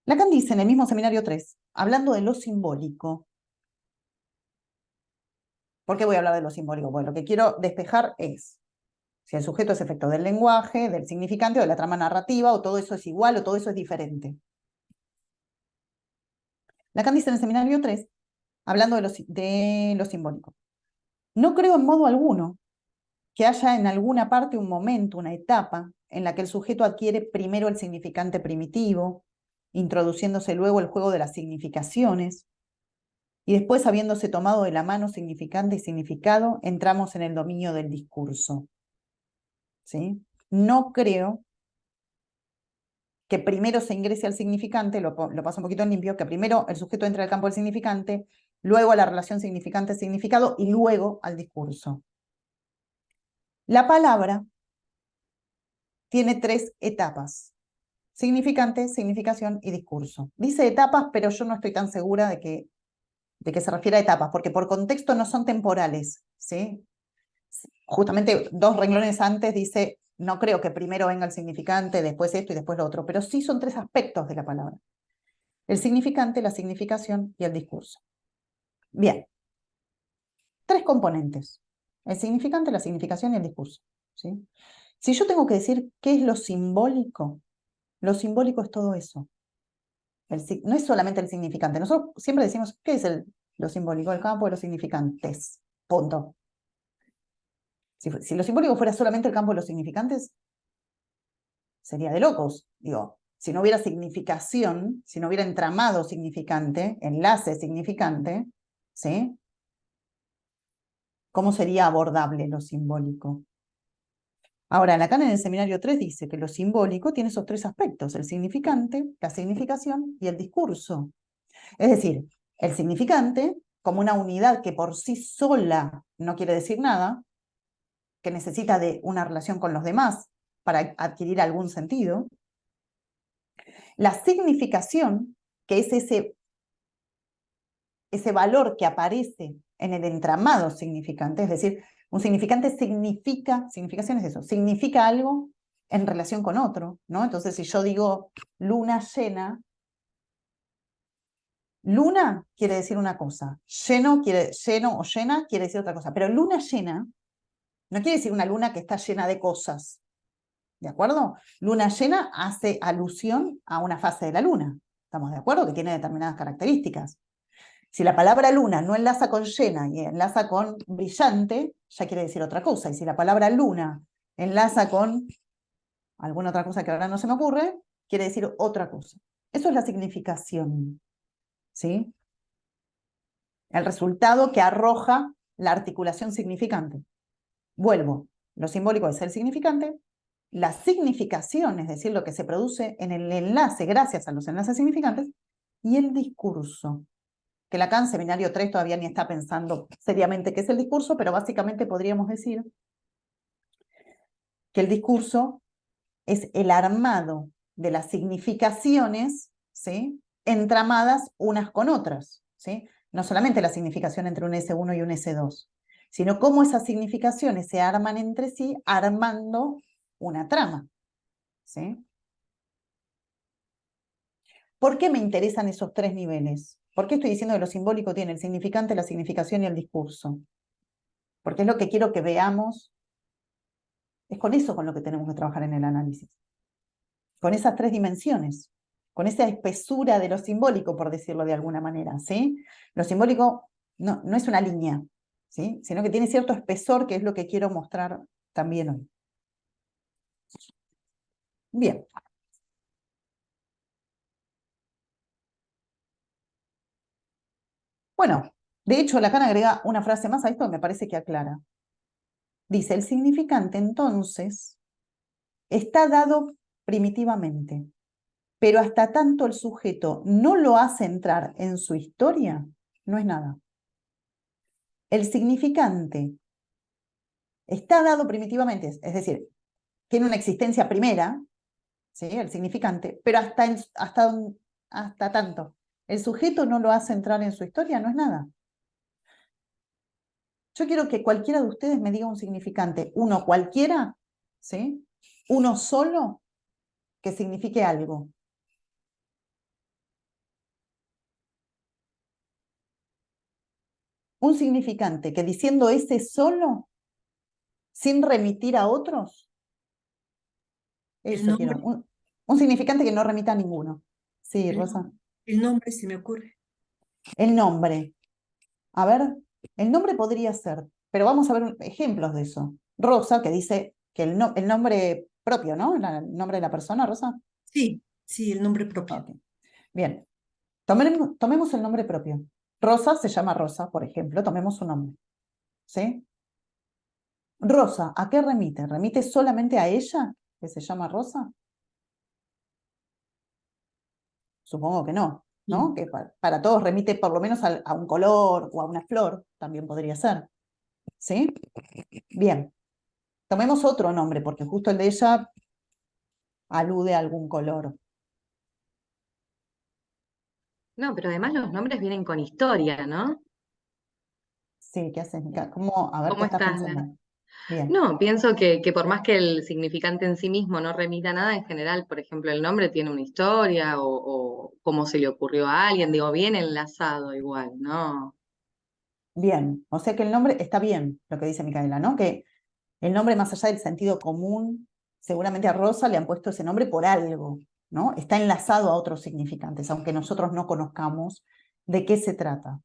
Lacan dice en el mismo seminario 3, hablando de lo simbólico. ¿Por qué voy a hablar de lo simbólico? Bueno, lo que quiero despejar es si el sujeto es efecto del lenguaje, del significante o de la trama narrativa, o todo eso es igual o todo eso es diferente. Lacan dice en el seminario 3, hablando de lo simbólico. No creo en modo alguno que haya en alguna parte un momento, una etapa, en la que el sujeto adquiere primero el significante primitivo, introduciéndose luego el juego de las significaciones, y después, habiéndose tomado de la mano significante y significado, entramos en el dominio del discurso. ¿Sí? No creo que primero se ingrese al significante, lo paso un poquito en limpio, que primero el sujeto entre al campo del significante, luego a la relación significante-significado y luego al discurso. La palabra tiene 3 etapas: significante, significación y discurso. Dice etapas, pero yo no estoy tan segura de que se refiere a etapas, porque por contexto no son temporales, ¿sí? Justamente 2 renglones antes dice, no creo que primero venga el significante, después esto y después lo otro, pero sí son 3 aspectos de la palabra: el significante, la significación y el discurso. Bien, 3 componentes: el significante, la significación y el discurso, ¿sí? Si yo tengo que decir qué es lo simbólico es todo eso. No es solamente el significante. Nosotros siempre decimos, ¿qué es lo simbólico? El campo de los significantes. Punto. Si lo simbólico fuera solamente el campo de los significantes, sería de locos. Digo, si no hubiera significación, si no hubiera entramado significante, enlace significante, ¿sí? ¿Cómo sería abordable lo simbólico? Ahora, Lacan en el seminario 3 dice que lo simbólico tiene esos tres aspectos: el significante, la significación y el discurso. Es decir, el significante como una unidad que por sí sola no quiere decir nada, que necesita de una relación con los demás para adquirir algún sentido. La significación, que es ese valor que aparece en el entramado significante, es decir, un significante significación es eso, significa algo en relación con otro, ¿no? Entonces, si yo digo luna llena, luna quiere decir una cosa, lleno o llena quiere decir otra cosa, pero luna llena no quiere decir una luna que está llena de cosas, ¿de acuerdo? Luna llena hace alusión a una fase de la luna, ¿estamos de acuerdo? Que tiene determinadas características. Si la palabra luna no enlaza con llena y enlaza con brillante, ya quiere decir otra cosa. Y si la palabra luna enlaza con alguna otra cosa que ahora no se me ocurre, quiere decir otra cosa. Eso es la significación, ¿sí? El resultado que arroja la articulación significante. Vuelvo, lo simbólico es el significante, la significación, es decir, lo que se produce en el enlace gracias a los enlaces significantes, y el discurso. Que Lacan, seminario 3, todavía ni está pensando seriamente qué es el discurso, pero básicamente podríamos decir que el discurso es el armado de las significaciones, ¿sí?, entramadas unas con otras, ¿sí? No solamente la significación entre un S1 y un S2, sino cómo esas significaciones se arman entre sí, armando una trama, ¿sí? ¿Por qué me interesan esos tres niveles? ¿Por qué estoy diciendo que lo simbólico tiene el significante, la significación y el discurso? Porque es lo que quiero que veamos, es con eso con lo que tenemos que trabajar en el análisis. Con esas tres dimensiones, con esa espesura de lo simbólico, por decirlo de alguna manera, ¿sí? Lo simbólico no es una línea, ¿sí?, sino que tiene cierto espesor, que es lo que quiero mostrar también hoy. Bien. Bueno, de hecho, Lacan agrega una frase más a esto que me parece que aclara. Dice, el significante, entonces, está dado primitivamente, pero hasta tanto el sujeto no lo hace entrar en su historia, no es nada. El significante está dado primitivamente, es decir, tiene una existencia primera, ¿sí?, el significante, pero hasta tanto el sujeto no lo hace entrar en su historia, no es nada. Yo quiero que cualquiera de ustedes me diga un significante, uno cualquiera, ¿sí?, uno solo, que signifique algo. Un significante que diciendo ese solo, sin remitir a otros, eso quiero. Un significante que no remita a ninguno. Sí, Rosa. El nombre se me ocurre. El nombre. A ver, el nombre podría ser, pero vamos a ver ejemplos de eso. Rosa, que dice que el nombre propio, ¿no? El nombre de la persona, Rosa. Sí, el nombre propio. Okay. Bien. Tomemos el nombre propio. Rosa se llama Rosa, por ejemplo, tomemos su nombre. ¿Sí? Rosa, ¿a qué remite? ¿Remite solamente a ella, que se llama Rosa? Supongo que no, ¿no? Que para todos remite por lo menos a un color o a una flor, también podría ser. ¿Sí? Bien. Tomemos otro nombre, porque justo el de ella alude a algún color. No, pero además los nombres vienen con historia, ¿no? Sí, ¿qué haces, Mica? ¿Cómo? A ver, ¿qué ¿Cómo estás estás? pensando? Bien. No, pienso que por más que el significante en sí mismo no remita a nada, en general, por ejemplo, el nombre tiene una historia o cómo se le ocurrió a alguien, digo, bien enlazado igual, ¿no? Bien. O sea que el nombre está bien, lo que dice Micaela, ¿no? Que el nombre, más allá del sentido común, seguramente a Rosa le han puesto ese nombre por algo, ¿no? Está enlazado a otros significantes, aunque nosotros no conozcamos de qué se trata.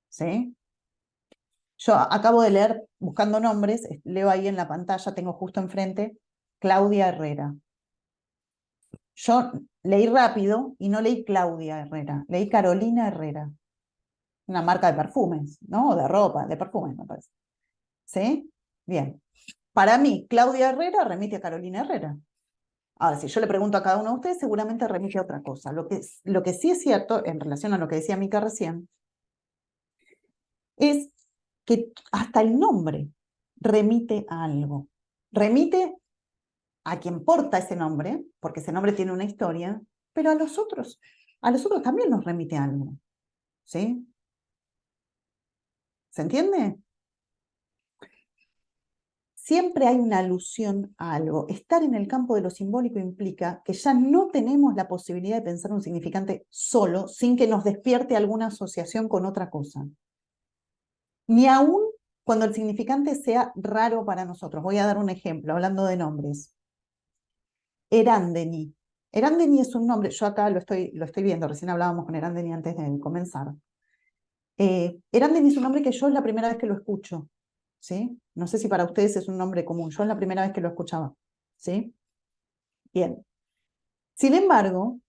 ¿Sí? Yo acabo de leer, buscando nombres, leo ahí en la pantalla, tengo justo enfrente, Claudia Herrera. Yo leí rápido y no leí Claudia Herrera, leí Carolina Herrera. Una marca de perfumes, ¿no? O de ropa, de perfumes, me parece. ¿Sí? Bien. Para mí, Claudia Herrera remite a Carolina Herrera. Ahora, si yo le pregunto a cada uno de ustedes, seguramente remite a otra cosa. Lo que sí es cierto, en relación a lo que decía Mica recién, es que hasta el nombre remite a algo. Remite a quien porta ese nombre, porque ese nombre tiene una historia, pero a los otros también nos remite a algo. ¿Sí? ¿Se entiende? Siempre hay una alusión a algo. Estar en el campo de lo simbólico implica que ya no tenemos la posibilidad de pensar un significante solo sin que nos despierte alguna asociación con otra cosa. Ni aún cuando el significante sea raro para nosotros. Voy a dar un ejemplo, hablando de nombres. Erándeni. Erándeni es un nombre, yo acá lo estoy viendo, recién hablábamos con Erándeni antes de comenzar. Erándeni es un nombre que yo es la primera vez que lo escucho. ¿Sí? No sé si para ustedes es un nombre común, yo es la primera vez que lo escuchaba. ¿Sí? Bien. Sin embargo,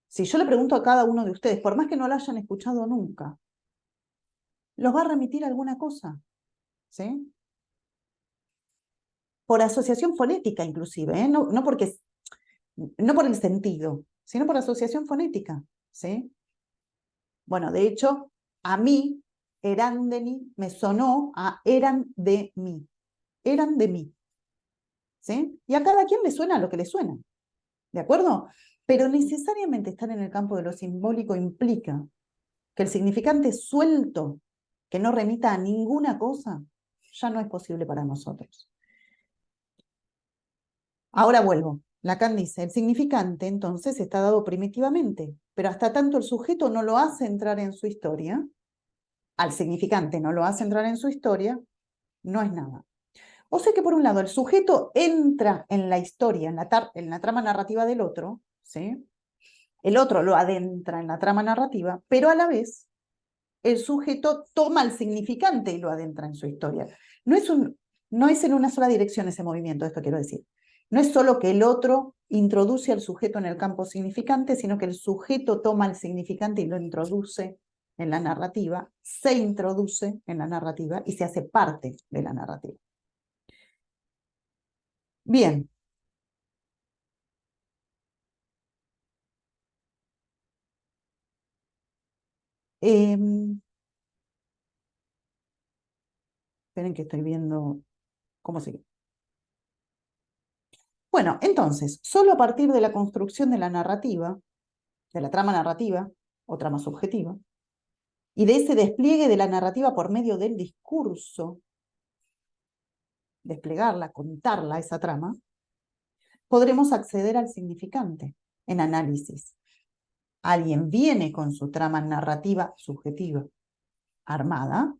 si yo le pregunto a cada uno de ustedes, por más que no lo hayan escuchado nunca, los va a remitir a alguna cosa. ¿Sí? Por asociación fonética inclusive, ¿eh? No por el sentido, sino por asociación fonética. ¿Sí? Bueno, de hecho, a mí, Erándeni me sonó a eran de mí. Eran de mí. ¿Sí? Y a cada quien le suena lo que le suena. ¿De acuerdo? Pero necesariamente estar en el campo de lo simbólico implica que el significante suelto, que no remita a ninguna cosa, ya no es posible para nosotros. Ahora vuelvo. Lacan dice, el significante entonces está dado primitivamente, pero hasta tanto el sujeto no lo hace entrar en su historia, al significante no lo hace entrar en su historia, no es nada. O sea que por un lado el sujeto entra en la historia, en la trama narrativa del otro, ¿sí? El otro lo adentra en la trama narrativa, pero a la vez el sujeto toma el significante y lo adentra en su historia. No es en una sola dirección ese movimiento, esto quiero decir. No es solo que el otro introduce al sujeto en el campo significante, sino que el sujeto toma el significante y lo introduce en la narrativa, se introduce en la narrativa y se hace parte de la narrativa. Bien. Esperen que estoy viendo cómo sigue. Bueno, entonces, solo a partir de la construcción de la narrativa, de la trama narrativa o trama subjetiva, y de ese despliegue de la narrativa por medio del discurso, desplegarla, contarla, esa trama, podremos acceder al significante en análisis. Alguien viene con su trama narrativa subjetiva armada,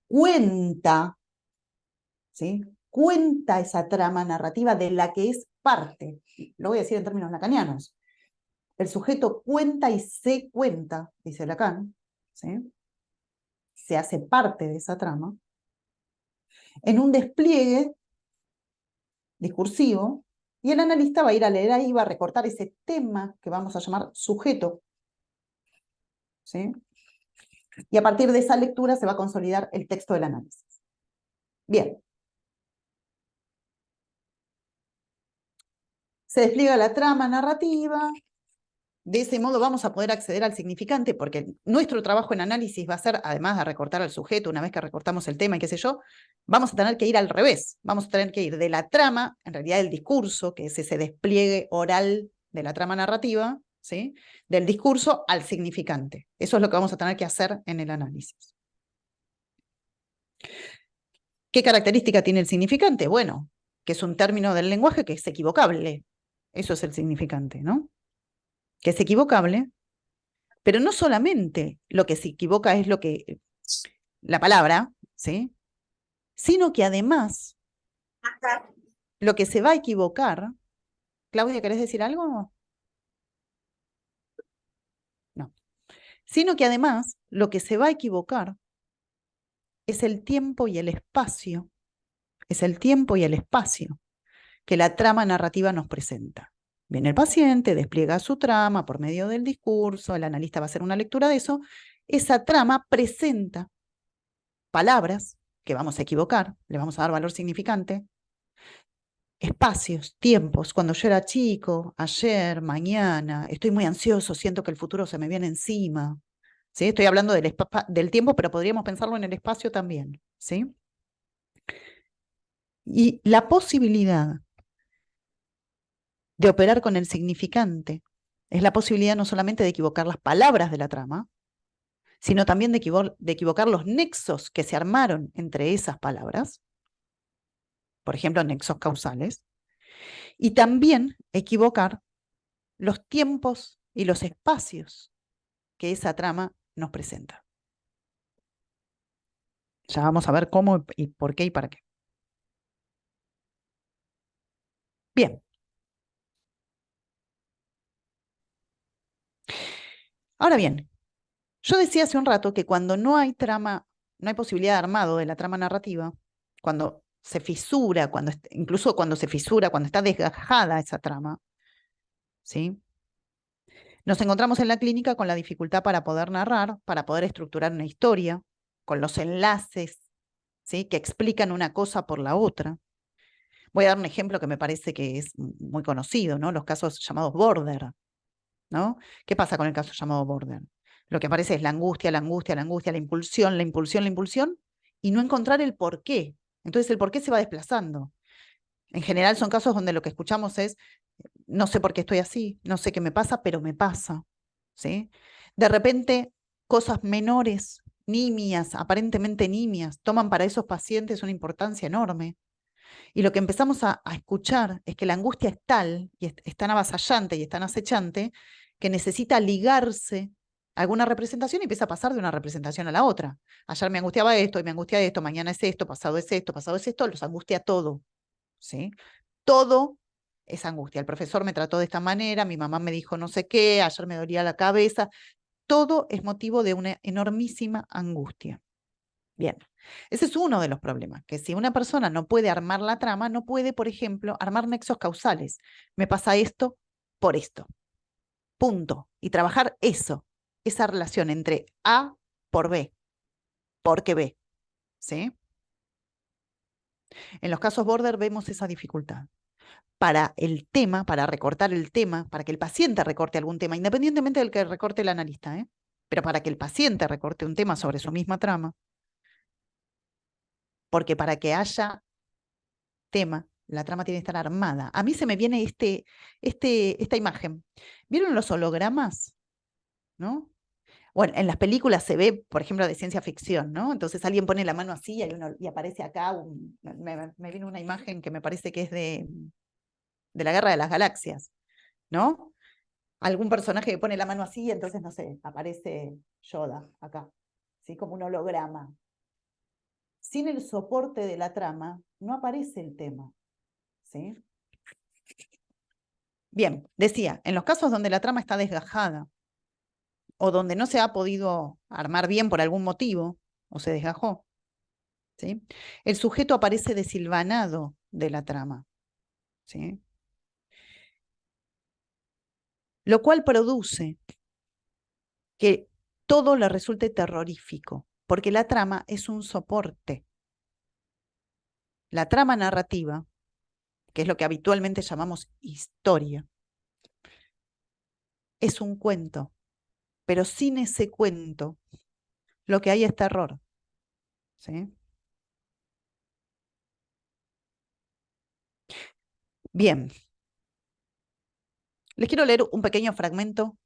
cuenta, ¿sí? Cuenta esa trama narrativa de la que es parte. Lo voy a decir en términos lacanianos. El sujeto cuenta y se cuenta, dice Lacan, ¿sí? Se hace parte de esa trama, en un despliegue discursivo, y el analista va a ir a leer ahí, va a recortar ese tema que vamos a llamar sujeto, ¿sí? Y a partir de esa lectura se va a consolidar el texto del análisis. Bien. Se despliega la trama narrativa. De ese modo vamos a poder acceder al significante, porque nuestro trabajo en análisis va a ser, además de recortar al sujeto, una vez que recortamos el tema y qué sé yo, vamos a tener que ir al revés. Vamos a tener que ir de la trama, en realidad del discurso, que es ese despliegue oral de la trama narrativa, ¿sí? Del discurso al significante. Eso es lo que vamos a tener que hacer en el análisis. ¿Qué característica tiene el significante? Bueno, que es un término del lenguaje que es equivocable. Eso es el significante, ¿no? Que es equivocable, pero no solamente lo que se equivoca es la palabra, ¿sí? Sino que además lo que se va a equivocar. Claudia, ¿querés decir algo? No. Sino que además lo que se va a equivocar es el tiempo y el espacio, que la trama narrativa nos presenta. Viene el paciente, despliega su trama por medio del discurso, el analista va a hacer una lectura de eso. Esa trama presenta palabras que vamos a equivocar, le vamos a dar valor significante, espacios, tiempos, cuando yo era chico, ayer, mañana, estoy muy ansioso, siento que el futuro se me viene encima. ¿Sí? Estoy hablando del tiempo, pero podríamos pensarlo en el espacio también. ¿Sí? Y la posibilidad de operar con el significante es la posibilidad no solamente de equivocar las palabras de la trama, sino también de equivocar los nexos que se armaron entre esas palabras, por ejemplo, nexos causales, y también equivocar los tiempos y los espacios que esa trama nos presenta. Ya vamos a ver cómo y por qué y para qué. Bien. Ahora bien, yo decía hace un rato que cuando no hay trama, no hay posibilidad de armado de la trama narrativa, cuando se fisura, incluso cuando se fisura, cuando está desgajada esa trama, ¿sí? Nos encontramos en la clínica con la dificultad para poder narrar, para poder estructurar una historia, con los enlaces, ¿sí? Que explican una cosa por la otra. Voy a dar un ejemplo que me parece que es muy conocido, ¿no? Los casos llamados border, ¿no? ¿Qué pasa con el caso llamado border? Lo que aparece es la angustia, la angustia, la angustia, la impulsión, la impulsión, la impulsión, y no encontrar el por qué. Entonces el por qué se va desplazando. En general son casos donde lo que escuchamos es, no sé por qué estoy así, no sé qué me pasa, pero me pasa. ¿Sí? De repente, cosas menores, nimias, aparentemente nimias, toman para esos pacientes una importancia enorme. Y lo que empezamos a escuchar es que la angustia es tal, y es tan avasallante y es tan acechante, que necesita ligarse a alguna representación y empieza a pasar de una representación a la otra. Ayer me angustiaba esto, hoy me angustia esto, mañana es esto, pasado es esto, pasado es esto, los angustia todo. ¿Sí? Todo es angustia. El profesor me trató de esta manera, mi mamá me dijo no sé qué, ayer me dolía la cabeza. Todo es motivo de una enormísima angustia. Bien, ese es uno de los problemas, que si una persona no puede armar la trama, no puede, por ejemplo, armar nexos causales. Me pasa esto por esto. Punto. Y trabajar eso, esa relación entre A por B, porque B. ¿Sí? En los casos border vemos esa dificultad. Para el tema, para recortar el tema, para que el paciente recorte algún tema, independientemente del que recorte el analista, pero para que el paciente recorte un tema sobre su misma trama, porque para que haya tema, la trama tiene que estar armada. A mí se me viene esta imagen. ¿Vieron los hologramas? ¿No? Bueno, en las películas se ve, por ejemplo, de ciencia ficción, ¿no? Entonces alguien pone la mano así y aparece acá, me viene una imagen que me parece que es de la Guerra de las Galaxias, ¿no? Algún personaje que pone la mano así y entonces, no sé, aparece Yoda acá, ¿sí? Como un holograma. Sin el soporte de la trama, no aparece el tema, ¿sí? Bien, decía, en los casos donde la trama está desgajada o donde no se ha podido armar bien por algún motivo o se desgajó, ¿sí? El sujeto aparece desilvanado de la trama, ¿sí? Lo cual produce que todo le resulte terrorífico, porque la trama es un soporte. La trama narrativa, que es lo que habitualmente llamamos historia, es un cuento, pero sin ese cuento lo que hay es terror, ¿sí? Bien, les quiero leer un pequeño fragmento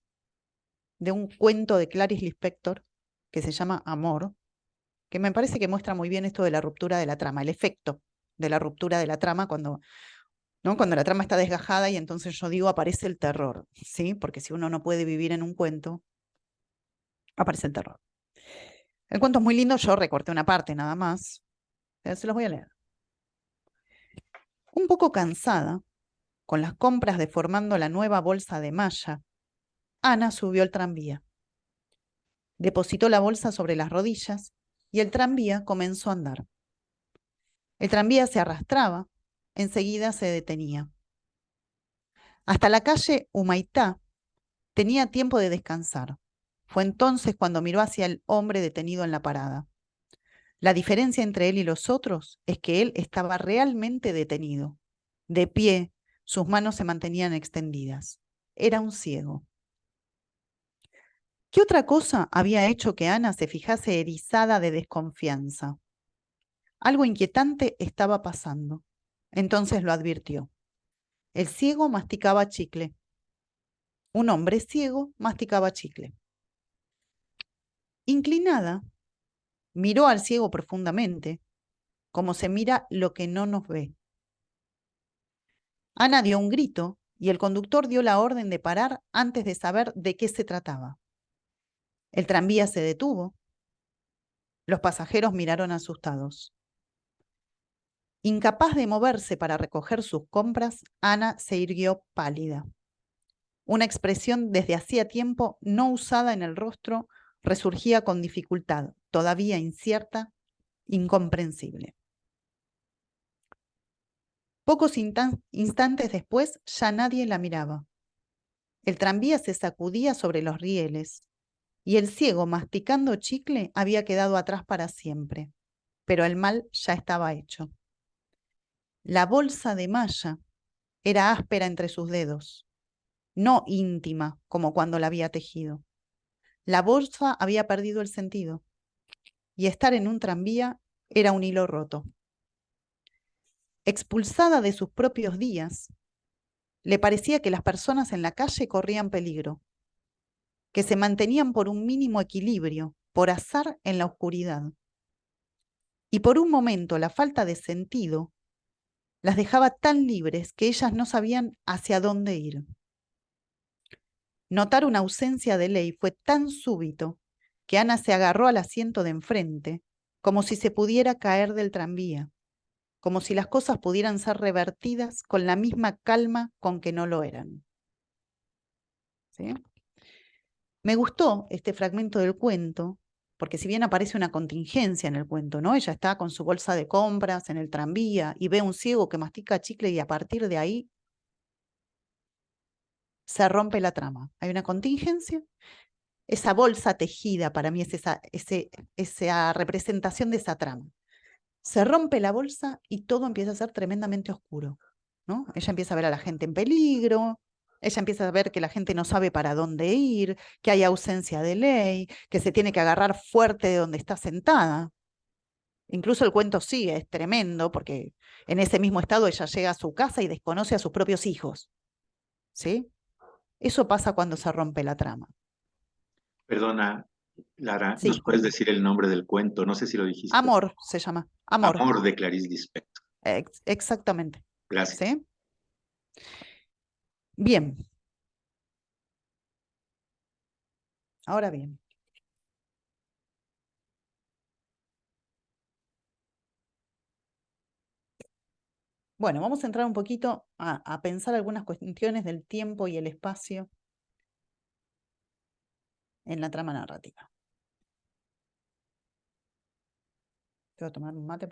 de un cuento de Clarice Lispector que se llama Amor, que me parece que muestra muy bien esto de la ruptura de la trama, el efecto de la ruptura de la trama cuando, ¿no? Cuando la trama está desgajada y entonces yo digo aparece el terror, ¿sí? Porque si uno no puede vivir en un cuento, aparece el terror. El cuento es muy lindo, yo recorté una parte nada más, se los voy a leer. Un poco cansada, con las compras deformando la nueva bolsa de malla, Ana subió al tranvía. Depositó la bolsa sobre las rodillas y el tranvía comenzó a andar. El tranvía se arrastraba, enseguida se detenía. Hasta la calle Humaitá tenía tiempo de descansar. Fue entonces cuando miró hacia el hombre detenido en la parada. La diferencia entre él y los otros es que él estaba realmente detenido. De pie, sus manos se mantenían extendidas. Era un ciego. ¿Qué otra cosa había hecho que Ana se fijase erizada de desconfianza? Algo inquietante estaba pasando. Entonces lo advirtió. El ciego masticaba chicle. Un hombre ciego masticaba chicle. Inclinada, miró al ciego profundamente, como se mira lo que no nos ve. Ana dio un grito y el conductor dio la orden de parar antes de saber de qué se trataba. El tranvía se detuvo. Los pasajeros miraron asustados. Incapaz de moverse para recoger sus compras, Ana se irguió pálida. Una expresión desde hacía tiempo no usada en el rostro resurgía con dificultad, todavía incierta, incomprensible. Pocos instantes después ya nadie la miraba. El tranvía se sacudía sobre los rieles y el ciego, masticando chicle, había quedado atrás para siempre. Pero el mal ya estaba hecho. La bolsa de malla era áspera entre sus dedos, no íntima como cuando la había tejido. La bolsa había perdido el sentido y estar en un tranvía era un hilo roto. Expulsada de sus propios días, le parecía que las personas en la calle corrían peligro, que se mantenían por un mínimo equilibrio, por azar en la oscuridad. Y por un momento la falta de sentido las dejaba tan libres que ellas no sabían hacia dónde ir. Notar una ausencia de ley fue tan súbito que Ana se agarró al asiento de enfrente, como si se pudiera caer del tranvía, como si las cosas pudieran ser revertidas con la misma calma con que no lo eran. ¿Sí? Me gustó este fragmento del cuento, porque si bien aparece una contingencia en el cuento, ¿no? Ella está con su bolsa de compras en el tranvía y ve a un ciego que mastica chicle y a partir de ahí se rompe la trama. Hay una contingencia. Esa bolsa tejida para mí es esa representación de esa trama. Se rompe la bolsa y todo empieza a ser tremendamente oscuro, ¿no? Ella empieza a ver a la gente en peligro, ella empieza a ver que la gente no sabe para dónde ir, que hay ausencia de ley, que se tiene que agarrar fuerte de donde está sentada. Incluso el cuento sigue, es tremendo, porque en ese mismo estado ella llega a su casa y desconoce a sus propios hijos, ¿sí? Eso pasa cuando se rompe la trama. Perdona, Lara, Sí, ¿nos puedes decir el nombre del cuento? No sé si lo dijiste. Amor se llama, Amor. Amor de Clarice Lispector. Exactamente. Gracias. ¿Sí? Bien. Ahora bien. Bueno, vamos a entrar un poquito a pensar algunas cuestiones del tiempo y el espacio en la trama narrativa. Voy a tomar un mate.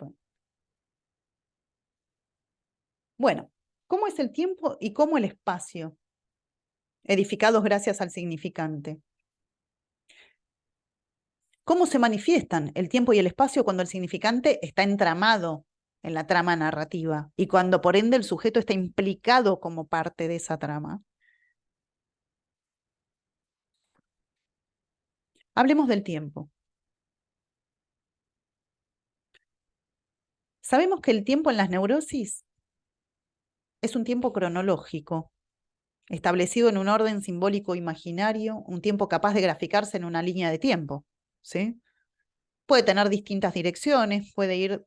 Bueno, ¿cómo es el tiempo y cómo el espacio? Edificados gracias al significante. ¿Cómo se manifiestan el tiempo y el espacio cuando el significante está entramado en la trama narrativa y cuando por ende el sujeto está implicado como parte de esa trama? Hablemos del tiempo. Sabemos que el tiempo en las neurosis es un tiempo cronológico, establecido en un orden simbólico imaginario, un tiempo capaz de graficarse en una línea de tiempo, ¿sí? Puede tener distintas direcciones, puede ir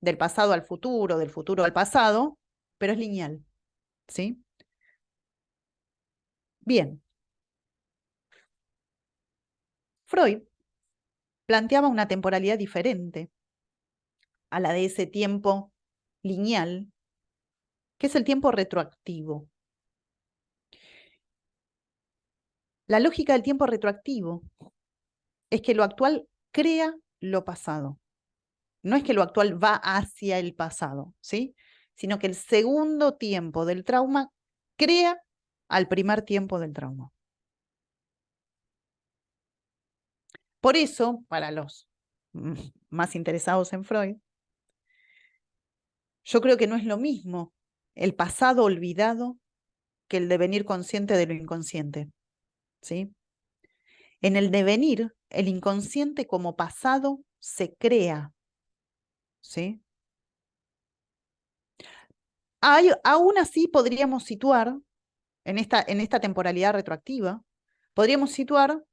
del pasado al futuro, del futuro al pasado, pero es lineal, ¿sí? Bien. Freud planteaba una temporalidad diferente a la de ese tiempo lineal, que es el tiempo retroactivo. La lógica del tiempo retroactivo es que lo actual crea lo pasado. No es que lo actual va hacia el pasado, ¿sí? Sino que el segundo tiempo del trauma crea al primer tiempo del trauma. Por eso, para los más interesados en Freud, yo creo que no es lo mismo el pasado olvidado que el devenir consciente de lo inconsciente, ¿sí? En el devenir, el inconsciente como pasado se crea, ¿sí? Aún así podríamos situar, en esta temporalidad retroactiva, podríamos situar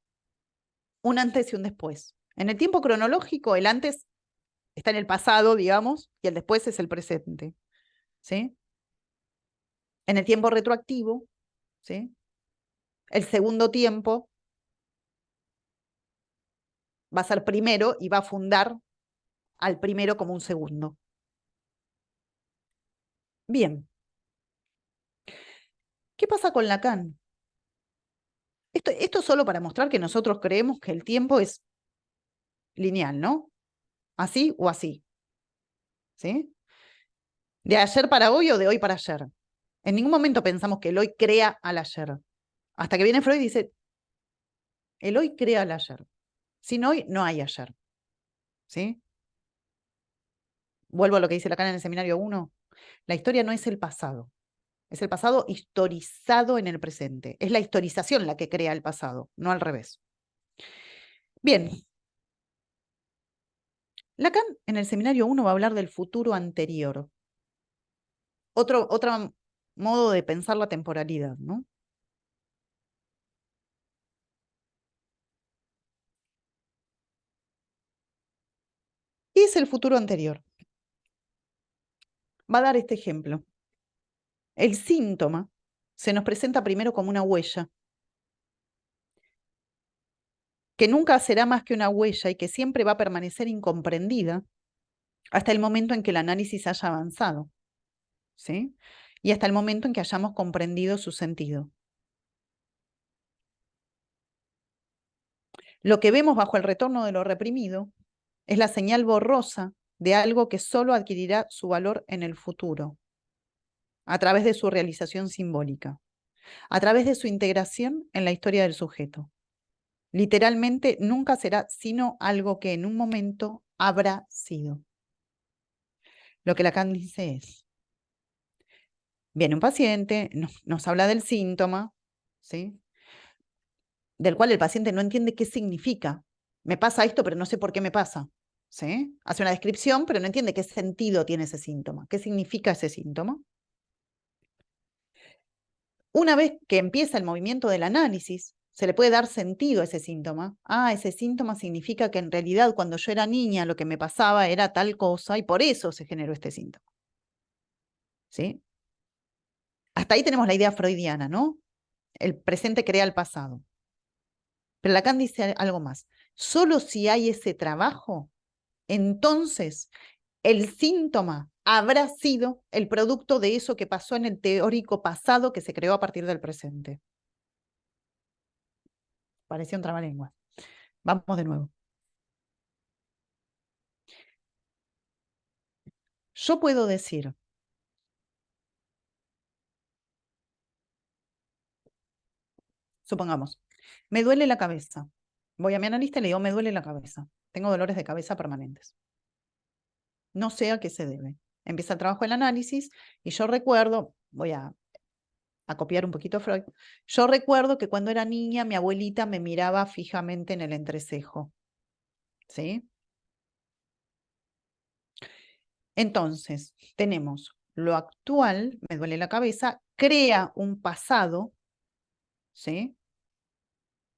un antes y un después. En el tiempo cronológico, el antes está en el pasado, digamos, y el después es el presente, ¿sí? En el tiempo retroactivo, ¿sí? El segundo tiempo va a ser primero y va a fundar al primero como un segundo. Bien. ¿Qué pasa con Lacan? Esto solo para mostrar que nosotros creemos que el tiempo es lineal, ¿no? Así o así, ¿sí? De ayer para hoy o de hoy para ayer. En ningún momento pensamos que el hoy crea al ayer. Hasta que viene Freud y dice, el hoy crea al ayer. Sin hoy no hay ayer, ¿sí? Vuelvo a lo que dice Lacan en el seminario 1. La historia no es el pasado. Es el pasado historizado en el presente. Es la historización la que crea el pasado, no al revés. Bien. Lacan en el seminario 1 va a hablar del futuro anterior. Otro modo de pensar la temporalidad, ¿no? ¿Qué es el futuro anterior? Va a dar este ejemplo. El síntoma se nos presenta primero como una huella, que nunca será más que una huella y que siempre va a permanecer incomprendida hasta el momento en que el análisis haya avanzado, ¿sí? Y hasta el momento en que hayamos comprendido su sentido. Lo que vemos bajo el retorno de lo reprimido es la señal borrosa de algo que solo adquirirá su valor en el futuro, a través de su realización simbólica, a través de su integración en la historia del sujeto. Literalmente nunca será sino algo que en un momento habrá sido. Lo que Lacan dice es, viene un paciente, nos habla del síntoma, ¿sí? Del cual el paciente no entiende qué significa. Me pasa esto, pero no sé por qué me pasa, ¿sí? Hace una descripción, pero no entiende qué sentido tiene ese síntoma, qué significa ese síntoma. Una vez que empieza el movimiento del análisis, se le puede dar sentido a ese síntoma. Ah, ese síntoma significa que en realidad cuando yo era niña lo que me pasaba era tal cosa y por eso se generó este síntoma, ¿sí? Hasta ahí tenemos la idea freudiana, ¿no? El presente crea el pasado. Pero Lacan dice algo más. Solo si hay ese trabajo, entonces el síntoma habrá sido el producto de eso que pasó en el teórico pasado que se creó a partir del presente. Parecía un trabalengua. Vamos de nuevo. Yo puedo decir, supongamos, me duele la cabeza. Voy a mi analista y le digo, me duele la cabeza. Tengo dolores de cabeza permanentes. No sé a qué se debe. Empieza el trabajo del análisis y yo recuerdo, voy a copiar un poquito a Freud, yo recuerdo que cuando era niña mi abuelita me miraba fijamente en el entrecejo. ¿Sí? Entonces, tenemos lo actual, me duele la cabeza, crea un pasado, ¿sí?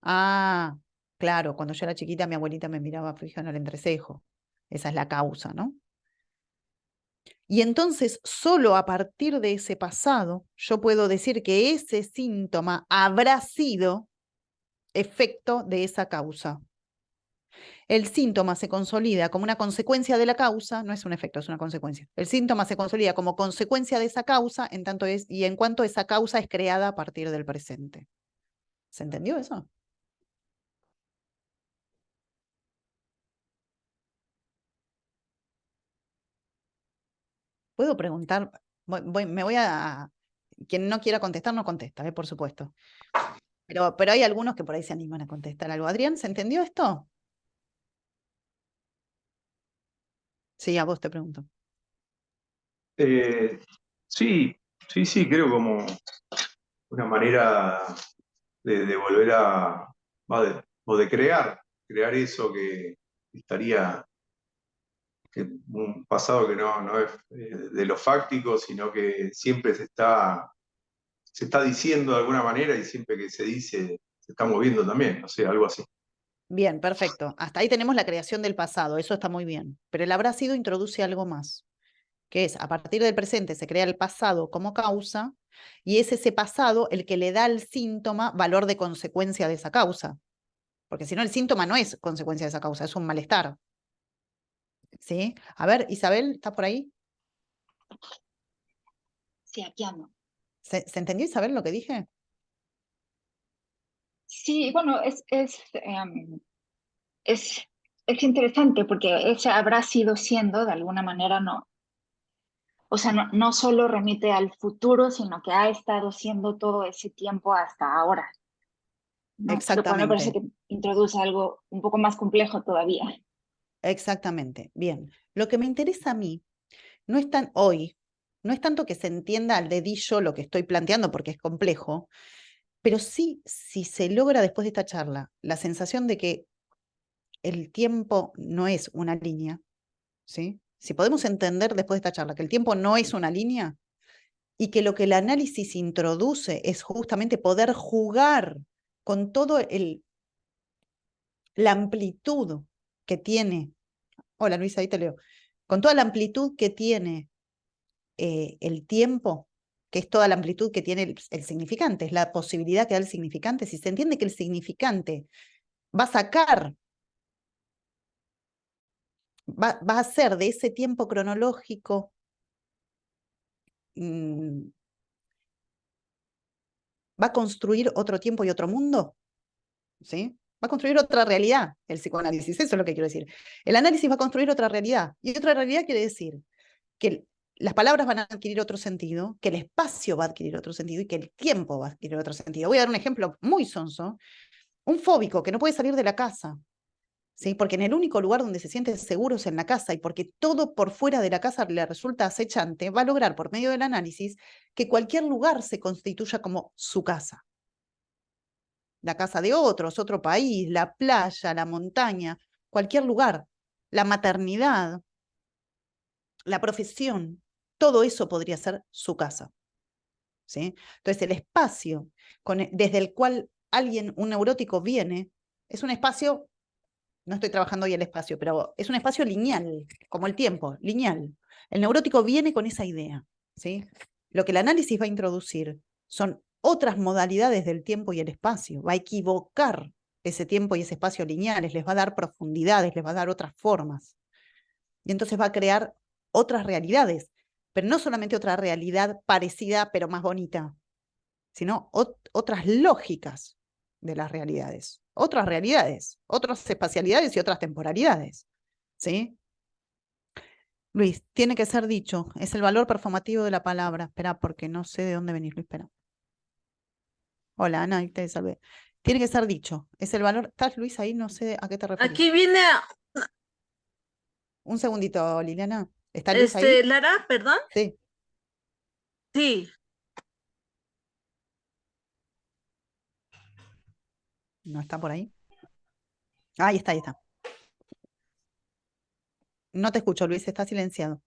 Ah, claro, cuando yo era chiquita mi abuelita me miraba fija en el entrecejo. Esa es la causa, ¿no? Y entonces, solo a partir de ese pasado, yo puedo decir que ese síntoma habrá sido efecto de esa causa. El síntoma se consolida como una consecuencia de la causa, no es un efecto, es una consecuencia. El síntoma se consolida como consecuencia de esa causa y en cuanto esa causa es creada a partir del presente. ¿Se entendió eso? ¿Puedo preguntar? Me voy a... Quien no quiera contestar, no contesta, por supuesto. Pero hay algunos que por ahí se animan a contestar algo. Adrián, ¿se entendió esto? Sí, a vos te pregunto. Sí, sí, creo como una manera de volver o de crear eso que estaría, que un pasado que no es de lo fáctico, sino que siempre se está diciendo de alguna manera y siempre que se dice se está moviendo también, no sé, algo así. Bien, perfecto. Hasta ahí tenemos la creación del pasado, eso está muy bien. Pero el habrá sido introduce algo más, que es, a partir del presente se crea el pasado como causa, y es ese pasado el que le da al síntoma valor de consecuencia de esa causa. Porque si no, el síntoma no es consecuencia de esa causa, es un malestar. ¿Sí? A ver, Isabel, ¿estás por ahí? Sí, aquí ando. ¿Se entendió, Isabel, lo que dije? Sí, bueno, es interesante porque ese habrá sido siendo, de alguna manera, no. O sea, no solo remite al futuro, sino que ha estado siendo todo ese tiempo hasta ahora, ¿no? Lo cual me parece Exactamente, que introduce algo un poco más complejo todavía. exactamente. Bien. Lo que me interesa a mí no es tan hoy, no es tanto que se entienda al dedillo lo que estoy planteando porque es complejo, pero sí, si se logra después de esta charla la sensación de que el tiempo no es una línea, ¿sí? Si podemos entender después de esta charla que el tiempo no es una línea y que lo que el análisis introduce es justamente poder jugar con todo la amplitud que tiene. Hola Luisa, ahí te leo. Con toda la amplitud que tiene el tiempo, que es toda la amplitud que tiene el significante, es la posibilidad que da el significante. Si se entiende que el significante va a sacar, va a hacer de ese tiempo cronológico va a construir otro tiempo y otro mundo, ¿sí? Va a construir otra realidad, el psicoanálisis, eso es lo que quiero decir. El análisis va a construir otra realidad, y otra realidad quiere decir que las palabras van a adquirir otro sentido, que el espacio va a adquirir otro sentido y que el tiempo va a adquirir otro sentido. Voy a dar un ejemplo muy sonso. Un fóbico que no puede salir de la casa, ¿sí? Porque en el único lugar donde se siente seguro es en la casa y porque todo por fuera de la casa le resulta acechante, va a lograr por medio del análisis que cualquier lugar se constituya como su casa. La casa de otros, otro país, la playa, la montaña, cualquier lugar, la maternidad, la profesión, todo eso podría ser su casa, ¿sí? Entonces el espacio desde el cual un neurótico viene, es un espacio, no estoy trabajando hoy el espacio, pero es un espacio lineal, como el tiempo, lineal. El neurótico viene con esa idea, ¿sí? Lo que el análisis va a introducir son otras modalidades del tiempo y el espacio, va a equivocar ese tiempo y ese espacio lineales, les va a dar profundidades, les va a dar otras formas. Y entonces va a crear otras realidades, pero no solamente otra realidad parecida pero más bonita, sino otras lógicas de las realidades, otras espacialidades y otras temporalidades, ¿sí? Luis, tiene que ser dicho, es el valor performativo de la palabra. Espera, porque no sé de dónde venís, Luis, espera. Hola, Ana, ahí te salvé. Tiene que ser dicho, es el valor. ¿Estás, Luis, ahí? No sé a qué te referís. Aquí viene Un segundito, Liliana. ¿Está Luis ahí? Lara, perdón. Sí. Sí. ¿No está por ahí? Ahí está, ahí está. No te escucho, Luis, está silenciado.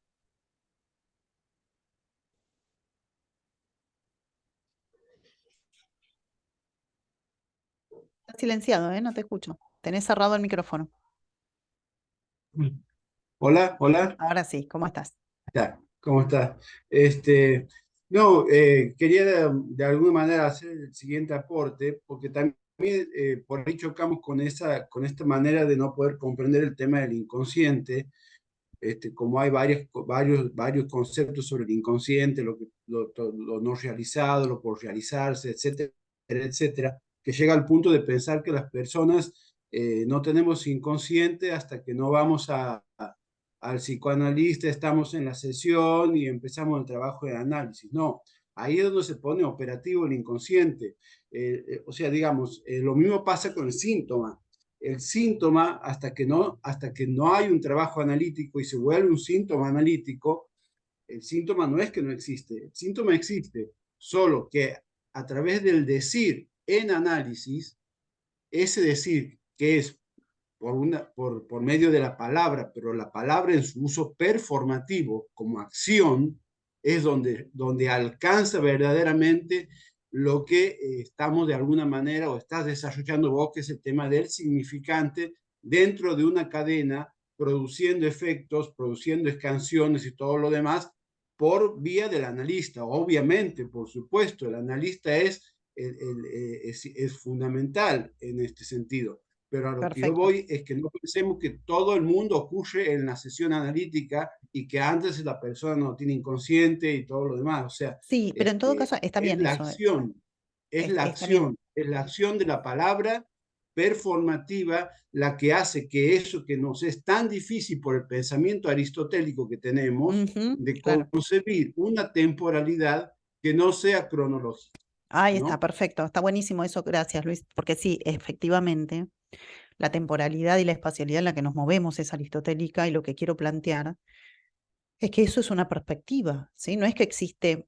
Está silenciado, ¿eh? No te escucho. Tenés cerrado el micrófono. Hola, hola. Ahora sí, ¿cómo estás? Ya, ¿cómo estás? No, quería de alguna manera hacer el siguiente aporte, porque también por ahí chocamos con esta manera de no poder comprender el tema del inconsciente, como hay varios conceptos sobre el inconsciente, lo no realizado, lo por realizarse, etcétera, etcétera, que llega al punto de pensar que las personas no tenemos inconsciente hasta que no vamos a al psicoanalista, estamos en la sesión y empezamos el trabajo de análisis. No, ahí es donde se pone operativo el inconsciente. O sea, digamos, lo mismo pasa con el síntoma. El síntoma, hasta que no hay un trabajo analítico y se vuelve un síntoma analítico, el síntoma no es que no existe, el síntoma existe, solo que a través del decir en análisis, ese decir que es por medio de la palabra, pero la palabra en su uso performativo como acción, es donde alcanza verdaderamente lo que estamos de alguna manera o estás desarrollando vos, que es el tema del significante dentro de una cadena, produciendo efectos, produciendo canciones y todo lo demás, por vía del analista. Obviamente, por supuesto, el analista es fundamental en este sentido. Pero a lo que yo Perfecto. voy es que no pensemos que todo el mundo ocurre en la sesión analítica y que antes la persona no tiene inconsciente y todo lo demás. O sea, Sí, pero en todo caso está es bien la eso. acción, Está bien. es la acción de la palabra performativa la que hace que eso que nos es tan difícil por el pensamiento aristotélico que tenemos, Ujú, de claro. concebir una temporalidad que no sea cronológica, Ahí está, ¿no? perfecto. Está buenísimo eso. Gracias, Luis. Porque sí, efectivamente, la temporalidad y la espacialidad en la que nos movemos es aristotélica y lo que quiero plantear es que eso es una perspectiva, ¿sí? No es que existe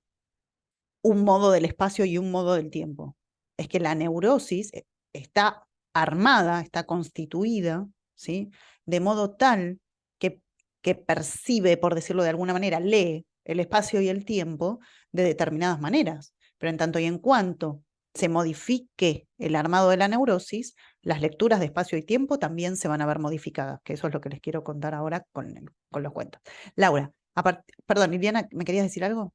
un modo del espacio y un modo del tiempo. Es que la neurosis está armada, está constituida, ¿sí? De modo tal que percibe, por decirlo de alguna manera, lee el espacio y el tiempo de determinadas maneras. Pero en tanto y en cuanto se modifique el armado de la neurosis, las lecturas de espacio y tiempo también se van a ver modificadas, que eso es lo que les quiero contar ahora con los cuentos. Laura, perdón, Liliana, ¿me querías decir algo?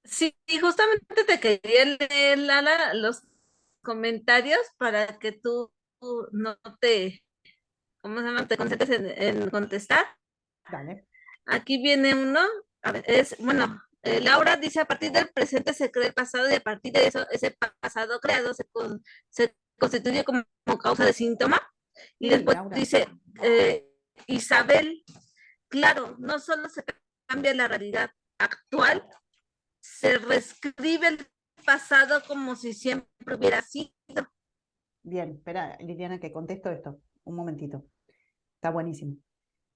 Sí, justamente te quería leer, Lala, los comentarios para que tú no te, ¿cómo se llama? Te concentres en contestar. Dale. Aquí viene uno, a ver, bueno, Laura dice, a partir del presente se crea el pasado y a partir de eso, ese pasado creado se constituye como causa de síntoma. Y Sí, después Laura. dice, Isabel, claro, no solo se cambia la realidad actual, se reescribe el pasado como si siempre hubiera sido. Bien, espera, Liliana, que contesto esto. Un momentito. Está buenísimo.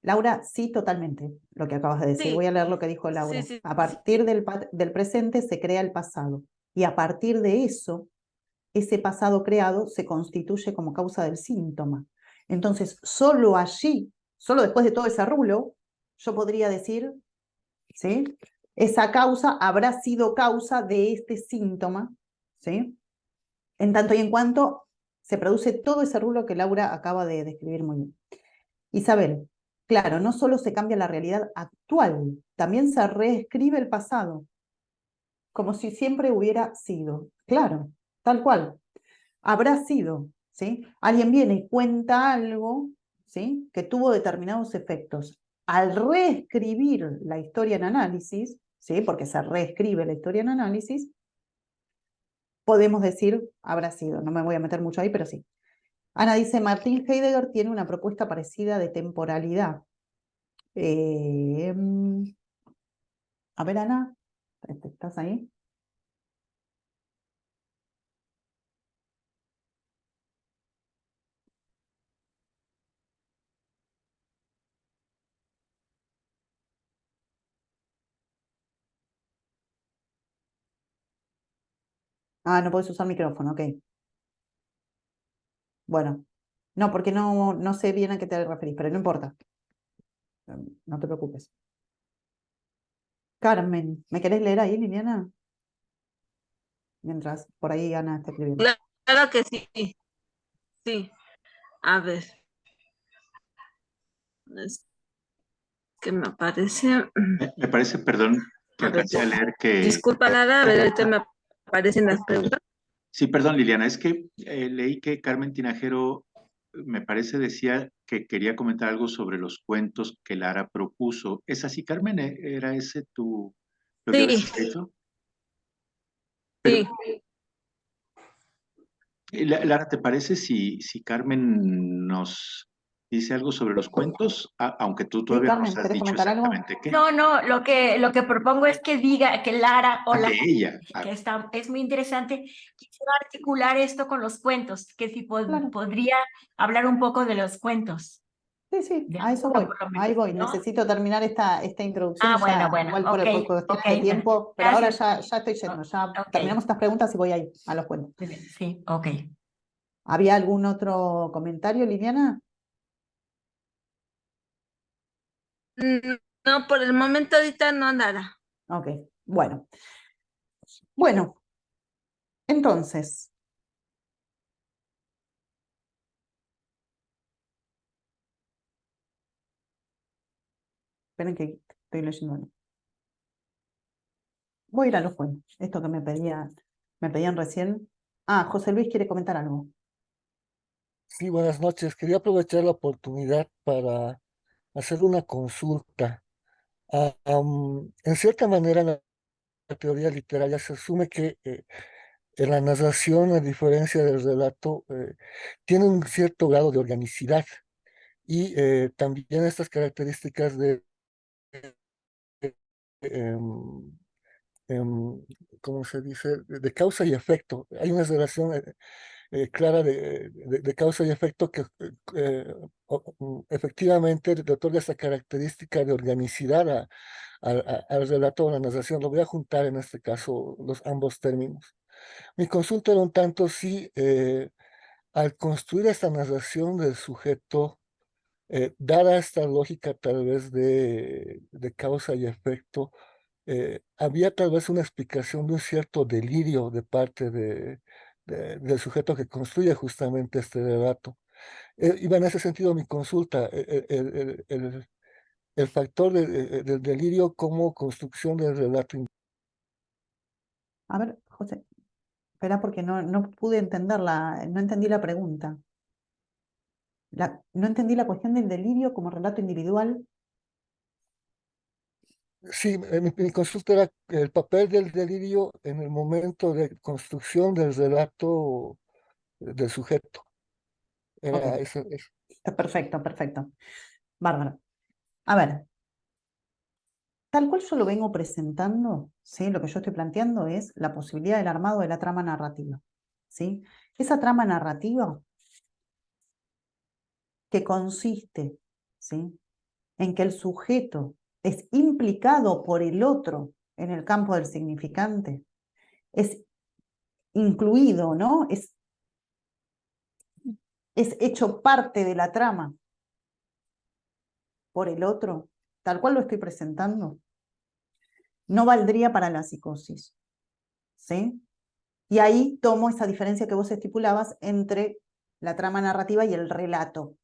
Laura, sí, totalmente, lo que acabas de decir. Voy Sí, a leer lo que dijo Laura. sí, A sí. partir del presente se crea el pasado. Y a partir de eso, ese pasado creado se constituye como causa del síntoma. Entonces, solo allí, solo después de todo ese rulo, yo podría decir, ¿sí? Esa causa habrá sido causa de este síntoma, ¿sí? En tanto y en cuanto se produce todo ese rulo que Laura acaba de describir muy bien. Isabel, claro, no solo se cambia la realidad actual, también se reescribe el pasado, como si siempre hubiera sido. Claro, tal cual. Habrá sido, ¿sí? Alguien viene y cuenta algo, ¿sí? Que tuvo determinados efectos. Al reescribir la historia en análisis, ¿sí? Porque se reescribe la historia en análisis, podemos decir, habrá sido. No me voy a meter mucho ahí, pero sí. Ana dice, Martin Heidegger tiene una propuesta parecida de temporalidad. A ver, Ana, ¿estás ahí? Ah, no puedes usar micrófono, ok. Bueno, no, porque no sé bien a qué te referís, pero no importa. No te preocupes. Carmen, ¿me querés leer ahí, Liliana? Mientras por ahí Ana está escribiendo. Claro que sí, sí. A ver, es que me aparece. Me parece, perdón, que A ver, alcancé a leer que... disculpa, Lara, a ver, ahorita me aparecen las preguntas. Sí, perdón, Liliana, es que leí que Carmen Tinajero, me parece, decía que quería comentar algo sobre los cuentos que Lara propuso. ¿Es así, Carmen? ¿Era ese lo que Sí, habías hecho? Pero, sí. Lara, ¿te parece si Carmen dice algo sobre los cuentos, aunque tú Sí, todavía no Carmen, nos has ¿querés dicho comentar algo? exactamente qué. No, no, lo que propongo es que diga, que Lara, Ah, hola, que ella. que es muy interesante, quisiera articular esto con los cuentos, que si Claro. podría hablar un poco de los cuentos, Sí, sí, de a eso alguno voy, por lo ahí menos, voy. ¿no? Necesito terminar esta introducción Ah, y ya, bueno, igual ok, por cuestiones ok, de tiempo, pero ahora gracias. ya estoy yendo, ya Ok, terminamos estas preguntas y voy ahí a los cuentos. muy bien, sí, ok. ¿Había algún otro comentario, Liliana? No, por el momento ahorita no, nada. Ok, bueno. Bueno, entonces, esperen que estoy leyendo algo. Voy a ir a los cuentos, esto que me pedían recién. Ah, José Luis quiere comentar algo. Sí, buenas noches. Quería aprovechar la oportunidad para hacer una consulta. En cierta manera, en la teoría literaria se asume que en la narración, a diferencia del relato, tiene un cierto grado de organicidad y también estas características de, em, em, ¿cómo se dice?, de causa y efecto. Hay una relación clara de causa y efecto que efectivamente le otorga esa característica de organicidad al relato o la narración. Lo voy a juntar en este caso ambos términos. Mi consulta era un tanto si al construir esta narración del sujeto, dada esta lógica tal vez de causa y efecto, había tal vez una explicación de un cierto delirio de parte del sujeto que construye justamente este relato. Iba en ese sentido mi consulta, el factor del delirio como construcción del relato. A ver, José, espera porque no pude entenderla, no entendí la pregunta. No entendí la cuestión del delirio como relato individual. Sí, mi consulta era el papel del delirio en el momento de construcción del relato del sujeto. Ok, Era eso. perfecto, perfecto. Bárbaro. A ver, tal cual yo lo vengo presentando, ¿sí? Lo que yo estoy planteando es la posibilidad del armado de la trama narrativa, ¿sí? Esa trama narrativa que consiste, ¿sí?, en que el sujeto es implicado por el otro en el campo del significante, es incluido, ¿no? Es hecho parte de la trama por el otro, tal cual lo estoy presentando, no valdría para la psicosis, ¿sí? Y ahí tomo esa diferencia que vos estipulabas entre la trama narrativa y el relato,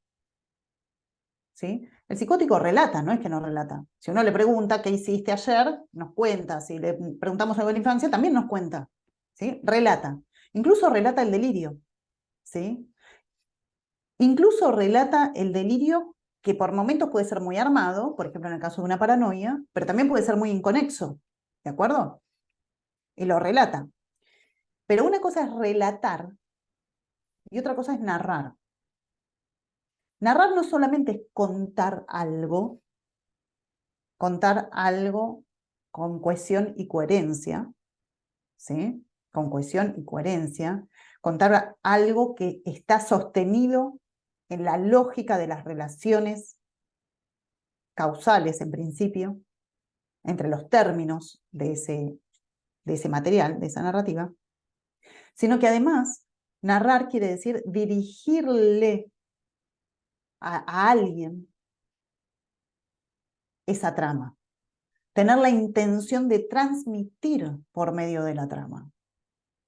¿sí? El psicótico relata, no es que no relata. Si uno le pregunta qué hiciste ayer, nos cuenta. Si le preguntamos algo de la infancia, también nos cuenta, ¿sí? Relata. Incluso relata el delirio, ¿sí? Incluso relata el delirio que por momentos puede ser muy armado, por ejemplo en el caso de una paranoia, pero también puede ser muy inconexo, ¿de acuerdo? Y lo relata. Pero una cosa es relatar y otra cosa es narrar. Narrar no solamente es contar algo con cohesión y coherencia, ¿sí? Con cohesión y coherencia, contar algo que está sostenido en la lógica de las relaciones causales, en principio, entre los términos de ese material, de esa narrativa, sino que además narrar quiere decir dirigirle a alguien esa trama, tener la intención de transmitir por medio de la trama,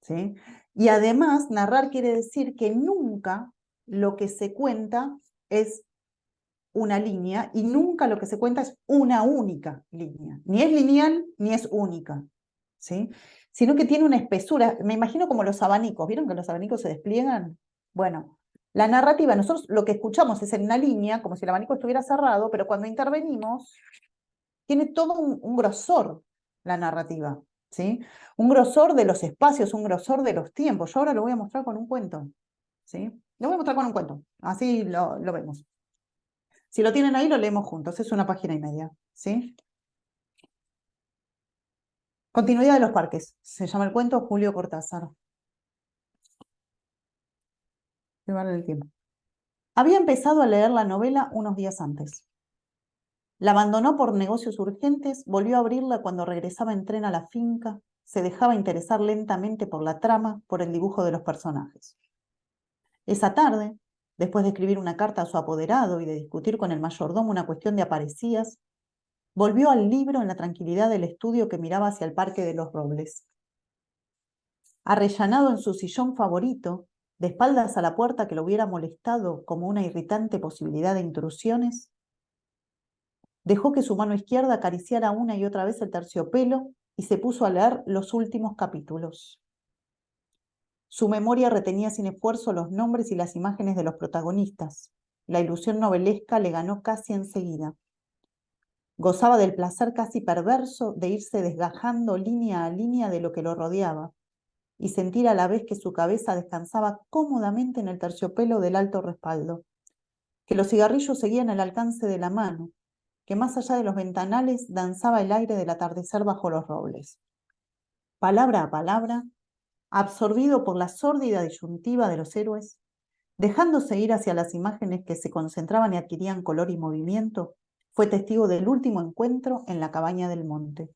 ¿sí? Y además, narrar quiere decir que nunca lo que se cuenta es una línea y nunca lo que se cuenta es una única línea. Ni es lineal ni es única, ¿sí? Sino que tiene una espesura. Me imagino como los abanicos. ¿Vieron que los abanicos se despliegan? Bueno, la narrativa, nosotros lo que escuchamos es en una línea, como si el abanico estuviera cerrado, pero cuando intervenimos, tiene todo un grosor la narrativa, ¿sí? Un grosor de los espacios, un grosor de los tiempos. Yo ahora lo voy a mostrar con un cuento, ¿sí? Lo voy a mostrar con un cuento, así lo vemos. Si lo tienen ahí, lo leemos juntos. Es una página y media, ¿sí? Continuidad de los parques. Se llama el cuento Julio Cortázar. Se vale el tiempo. Había empezado a leer la novela unos días antes. La abandonó por negocios urgentes, volvió a abrirla cuando regresaba en tren a la finca, se dejaba interesar lentamente por la trama, por el dibujo de los personajes. Esa tarde, después de escribir una carta a su apoderado y de discutir con el mayordomo una cuestión de aparecías, volvió al libro en la tranquilidad del estudio que miraba hacia el Parque de los Robles. Arrellanado en su sillón favorito, de espaldas a la puerta que lo hubiera molestado como una irritante posibilidad de intrusiones, dejó que su mano izquierda acariciara una y otra vez el terciopelo y se puso a leer los últimos capítulos. Su memoria retenía sin esfuerzo los nombres y las imágenes de los protagonistas. La ilusión novelesca le ganó casi enseguida. Gozaba del placer casi perverso de irse desgajando línea a línea de lo que lo rodeaba y sentir a la vez que su cabeza descansaba cómodamente en el terciopelo del alto respaldo, que los cigarrillos seguían al alcance de la mano, que más allá de los ventanales danzaba el aire del atardecer bajo los robles. Palabra a palabra, absorbido por la sórdida disyuntiva de los héroes, dejándose ir hacia las imágenes que se concentraban y adquirían color y movimiento, fue testigo del último encuentro en la cabaña del monte.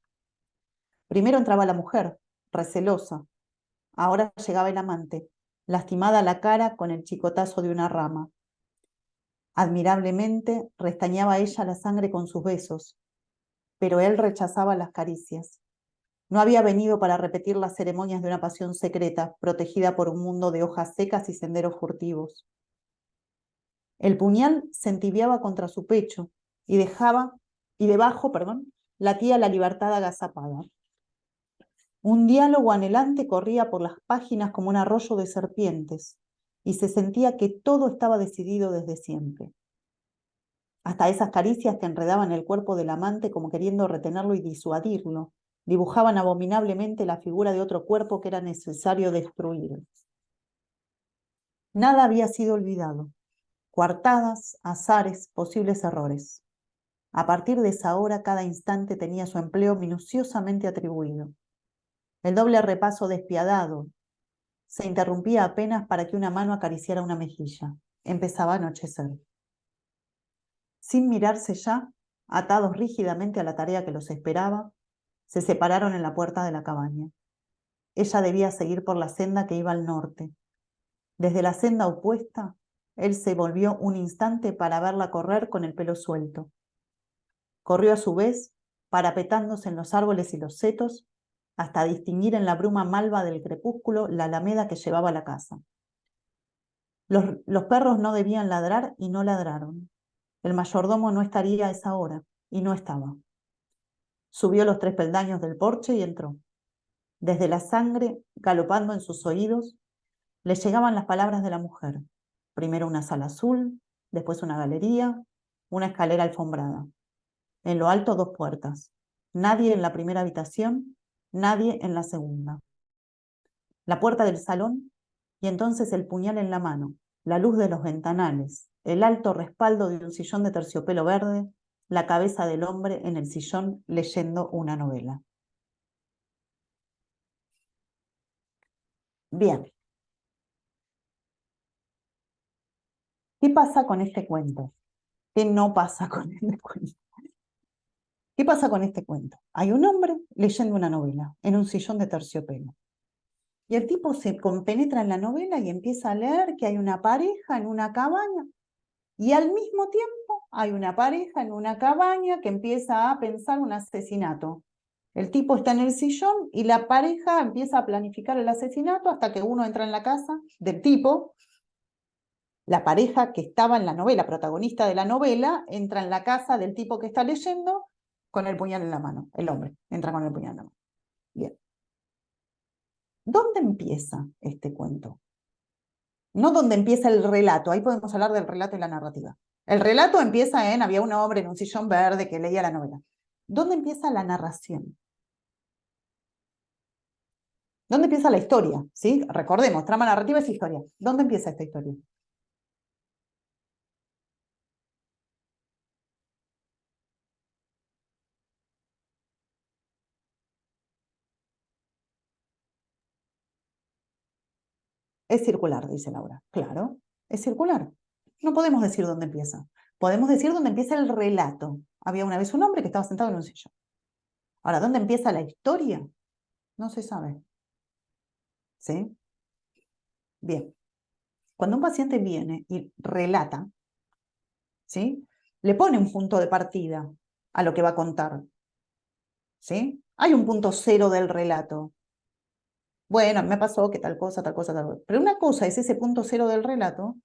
Primero entraba la mujer, recelosa. Ahora llegaba el amante, lastimada la cara con el chicotazo de una rama. Admirablemente restañaba ella la sangre con sus besos, pero él rechazaba las caricias. No había venido para repetir las ceremonias de una pasión secreta, protegida por un mundo de hojas secas y senderos furtivos. El puñal se entibiaba contra su pecho y debajo, latía la libertad agazapada. Un diálogo anhelante corría por las páginas como un arroyo de serpientes, y se sentía que todo estaba decidido desde siempre. Hasta esas caricias que enredaban el cuerpo del amante como queriendo retenerlo y disuadirlo, dibujaban abominablemente la figura de otro cuerpo que era necesario destruir. Nada había sido olvidado. Coartadas, azares, posibles errores. A partir de esa hora, cada instante tenía su empleo minuciosamente atribuido. El doble repaso despiadado se interrumpía apenas para que una mano acariciara una mejilla. Empezaba a anochecer. Sin mirarse ya, atados rígidamente a la tarea que los esperaba, se separaron en la puerta de la cabaña. Ella debía seguir por la senda que iba al norte. Desde la senda opuesta, él se volvió un instante para verla correr con el pelo suelto. Corrió a su vez, parapetándose en los árboles y los setos, hasta distinguir en la bruma malva del crepúsculo la alameda que llevaba a la casa. Los perros no debían ladrar y no ladraron. El mayordomo no estaría a esa hora, y no estaba. Subió los 3 peldaños del porche y entró. Desde la sangre, galopando en sus oídos, le llegaban las palabras de la mujer. Primero una sala azul, después una galería, una escalera alfombrada. En lo alto 2 puertas. Nadie en la primera habitación, nadie en la segunda. La puerta del salón, y entonces el puñal en la mano, la luz de los ventanales, el alto respaldo de un sillón de terciopelo verde, la cabeza del hombre en el sillón leyendo una novela. Bien. ¿Qué pasa con este cuento? ¿Qué no pasa con este cuento? ¿Qué pasa con este cuento? Hay un hombre leyendo una novela en un sillón de terciopelo. Y el tipo se compenetra en la novela y empieza a leer que hay una pareja en una cabaña. Y al mismo tiempo hay una pareja en una cabaña que empieza a pensar un asesinato. El tipo está en el sillón y la pareja empieza a planificar el asesinato hasta que uno entra en la casa del tipo. La pareja que estaba en la novela, protagonista de la novela, entra en la casa del tipo que está leyendo con el puñal en la mano. El hombre entra con el puñal en la mano. Bien. ¿Dónde empieza este cuento? No donde empieza el relato, ahí podemos hablar del relato y la narrativa. El relato empieza en, había un hombre en un sillón verde que leía la novela. ¿Dónde empieza la narración? ¿Dónde empieza la historia? ¿Sí? Recordemos, trama narrativa es historia. ¿Dónde empieza esta historia? Es circular, dice Laura. Claro, es circular. No podemos decir dónde empieza. Podemos decir dónde empieza el relato. Había una vez un hombre que estaba sentado en un sillón. Ahora, ¿dónde empieza la historia? No se sabe. ¿Sí? Bien. Cuando un paciente viene y relata, ¿sí? Le pone un punto de partida a lo que va a contar. ¿Sí? Hay un punto cero del relato. Bueno, me pasó que tal cosa, tal cosa, tal cosa. Pero una cosa es ese punto cero del relato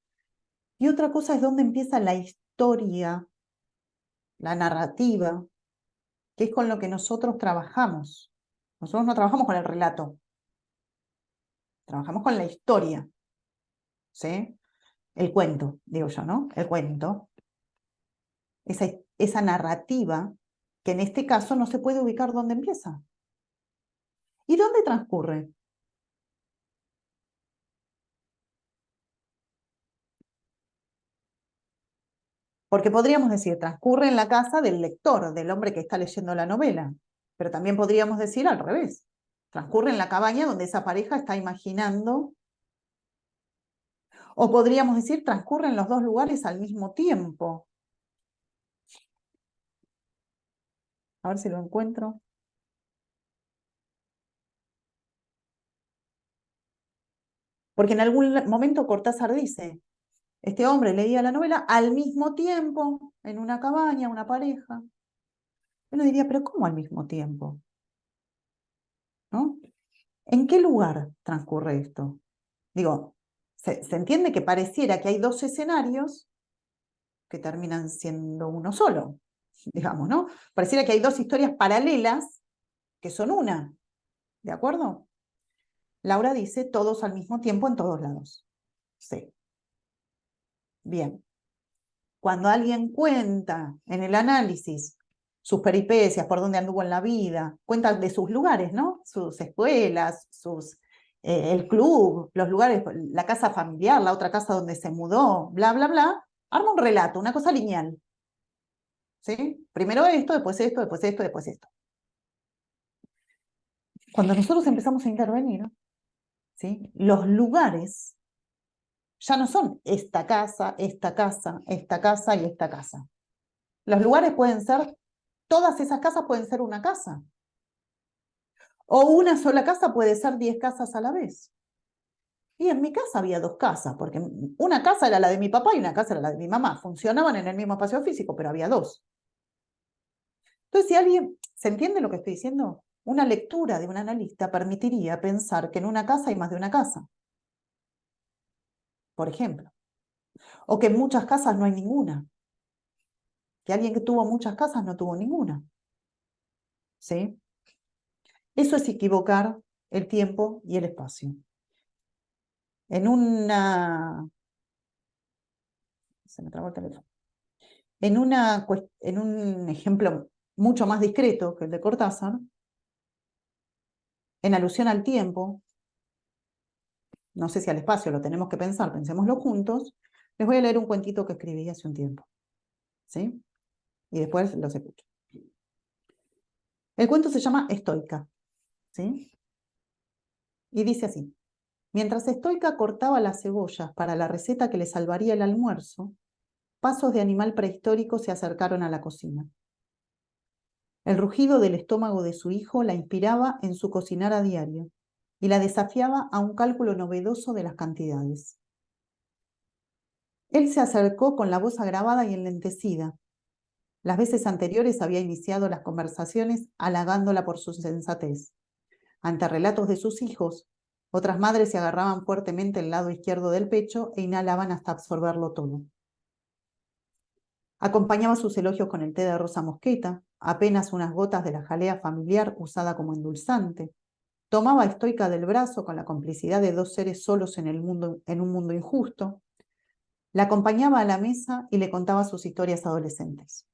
y otra cosa es dónde empieza la historia, la narrativa, que es con lo que nosotros trabajamos. Nosotros no trabajamos con el relato, trabajamos con la historia, ¿sí? El cuento, digo yo, ¿no? El cuento. Esa narrativa que en este caso no se puede ubicar dónde empieza. ¿Y dónde transcurre? Porque podríamos decir, transcurre en la casa del lector, del hombre que está leyendo la novela, pero también podríamos decir al revés, transcurre en la cabaña donde esa pareja está imaginando, o podríamos decir, transcurre en los dos lugares al mismo tiempo. A ver si lo encuentro. Porque en algún momento Cortázar dice, este hombre leía la novela al mismo tiempo, en una cabaña, una pareja. Uno diría, pero ¿cómo al mismo tiempo? ¿No? ¿En qué lugar transcurre esto? Digo, se entiende que pareciera que hay dos escenarios que terminan siendo uno solo, digamos, ¿no? Pareciera que hay dos historias paralelas que son una, ¿de acuerdo? Laura dice todos al mismo tiempo en todos lados. Sí. Bien. Cuando alguien cuenta en el análisis sus peripecias, por dónde anduvo en la vida, cuenta de sus lugares, ¿no? Sus escuelas, el club, los lugares, la casa familiar, la otra casa donde se mudó, bla, bla, bla, arma un relato, una cosa lineal. ¿Sí? Primero esto, después esto, después esto, después esto. Cuando nosotros empezamos a intervenir, ¿sí? Los lugares ya no son esta casa, esta casa, esta casa y esta casa. Los lugares pueden ser, todas esas casas pueden ser una casa. O una sola casa puede ser 10 casas a la vez. Y en mi casa había 2 casas, porque una casa era la de mi papá y una casa era la de mi mamá. Funcionaban en el mismo espacio físico, pero había 2. Entonces, si alguien, ¿se entiende lo que estoy diciendo? Una lectura de un analista permitiría pensar que en una casa hay más de una casa, por ejemplo. O que en muchas casas no hay ninguna. Que alguien que tuvo muchas casas no tuvo ninguna. ¿Sí? Eso es equivocar el tiempo y el espacio. En se me trabó el teléfono. En un ejemplo mucho más discreto que el de Cortázar, en alusión al tiempo, no sé si al espacio lo tenemos que pensar, pensémoslo juntos, les voy a leer un cuentito que escribí hace un tiempo. ¿Sí? Y después los escucho. El cuento se llama Estoica. ¿Sí? Y dice así. Mientras Estoica cortaba las cebollas para la receta que le salvaría el almuerzo, pasos de animal prehistórico se acercaron a la cocina. El rugido del estómago de su hijo la inspiraba en su cocinar a diario y la desafiaba a un cálculo novedoso de las cantidades. Él se acercó con la voz agravada y enlentecida. Las veces anteriores había iniciado las conversaciones halagándola por su sensatez. Ante relatos de sus hijos, otras madres se agarraban fuertemente el lado izquierdo del pecho e inhalaban hasta absorberlo todo. Acompañaba sus elogios con el té de rosa mosqueta, apenas unas gotas de la jalea familiar usada como endulzante. Tomaba a Estoica del brazo con la complicidad de 2 seres solos en un mundo injusto. La acompañaba a la mesa y le contaba sus historias adolescentes.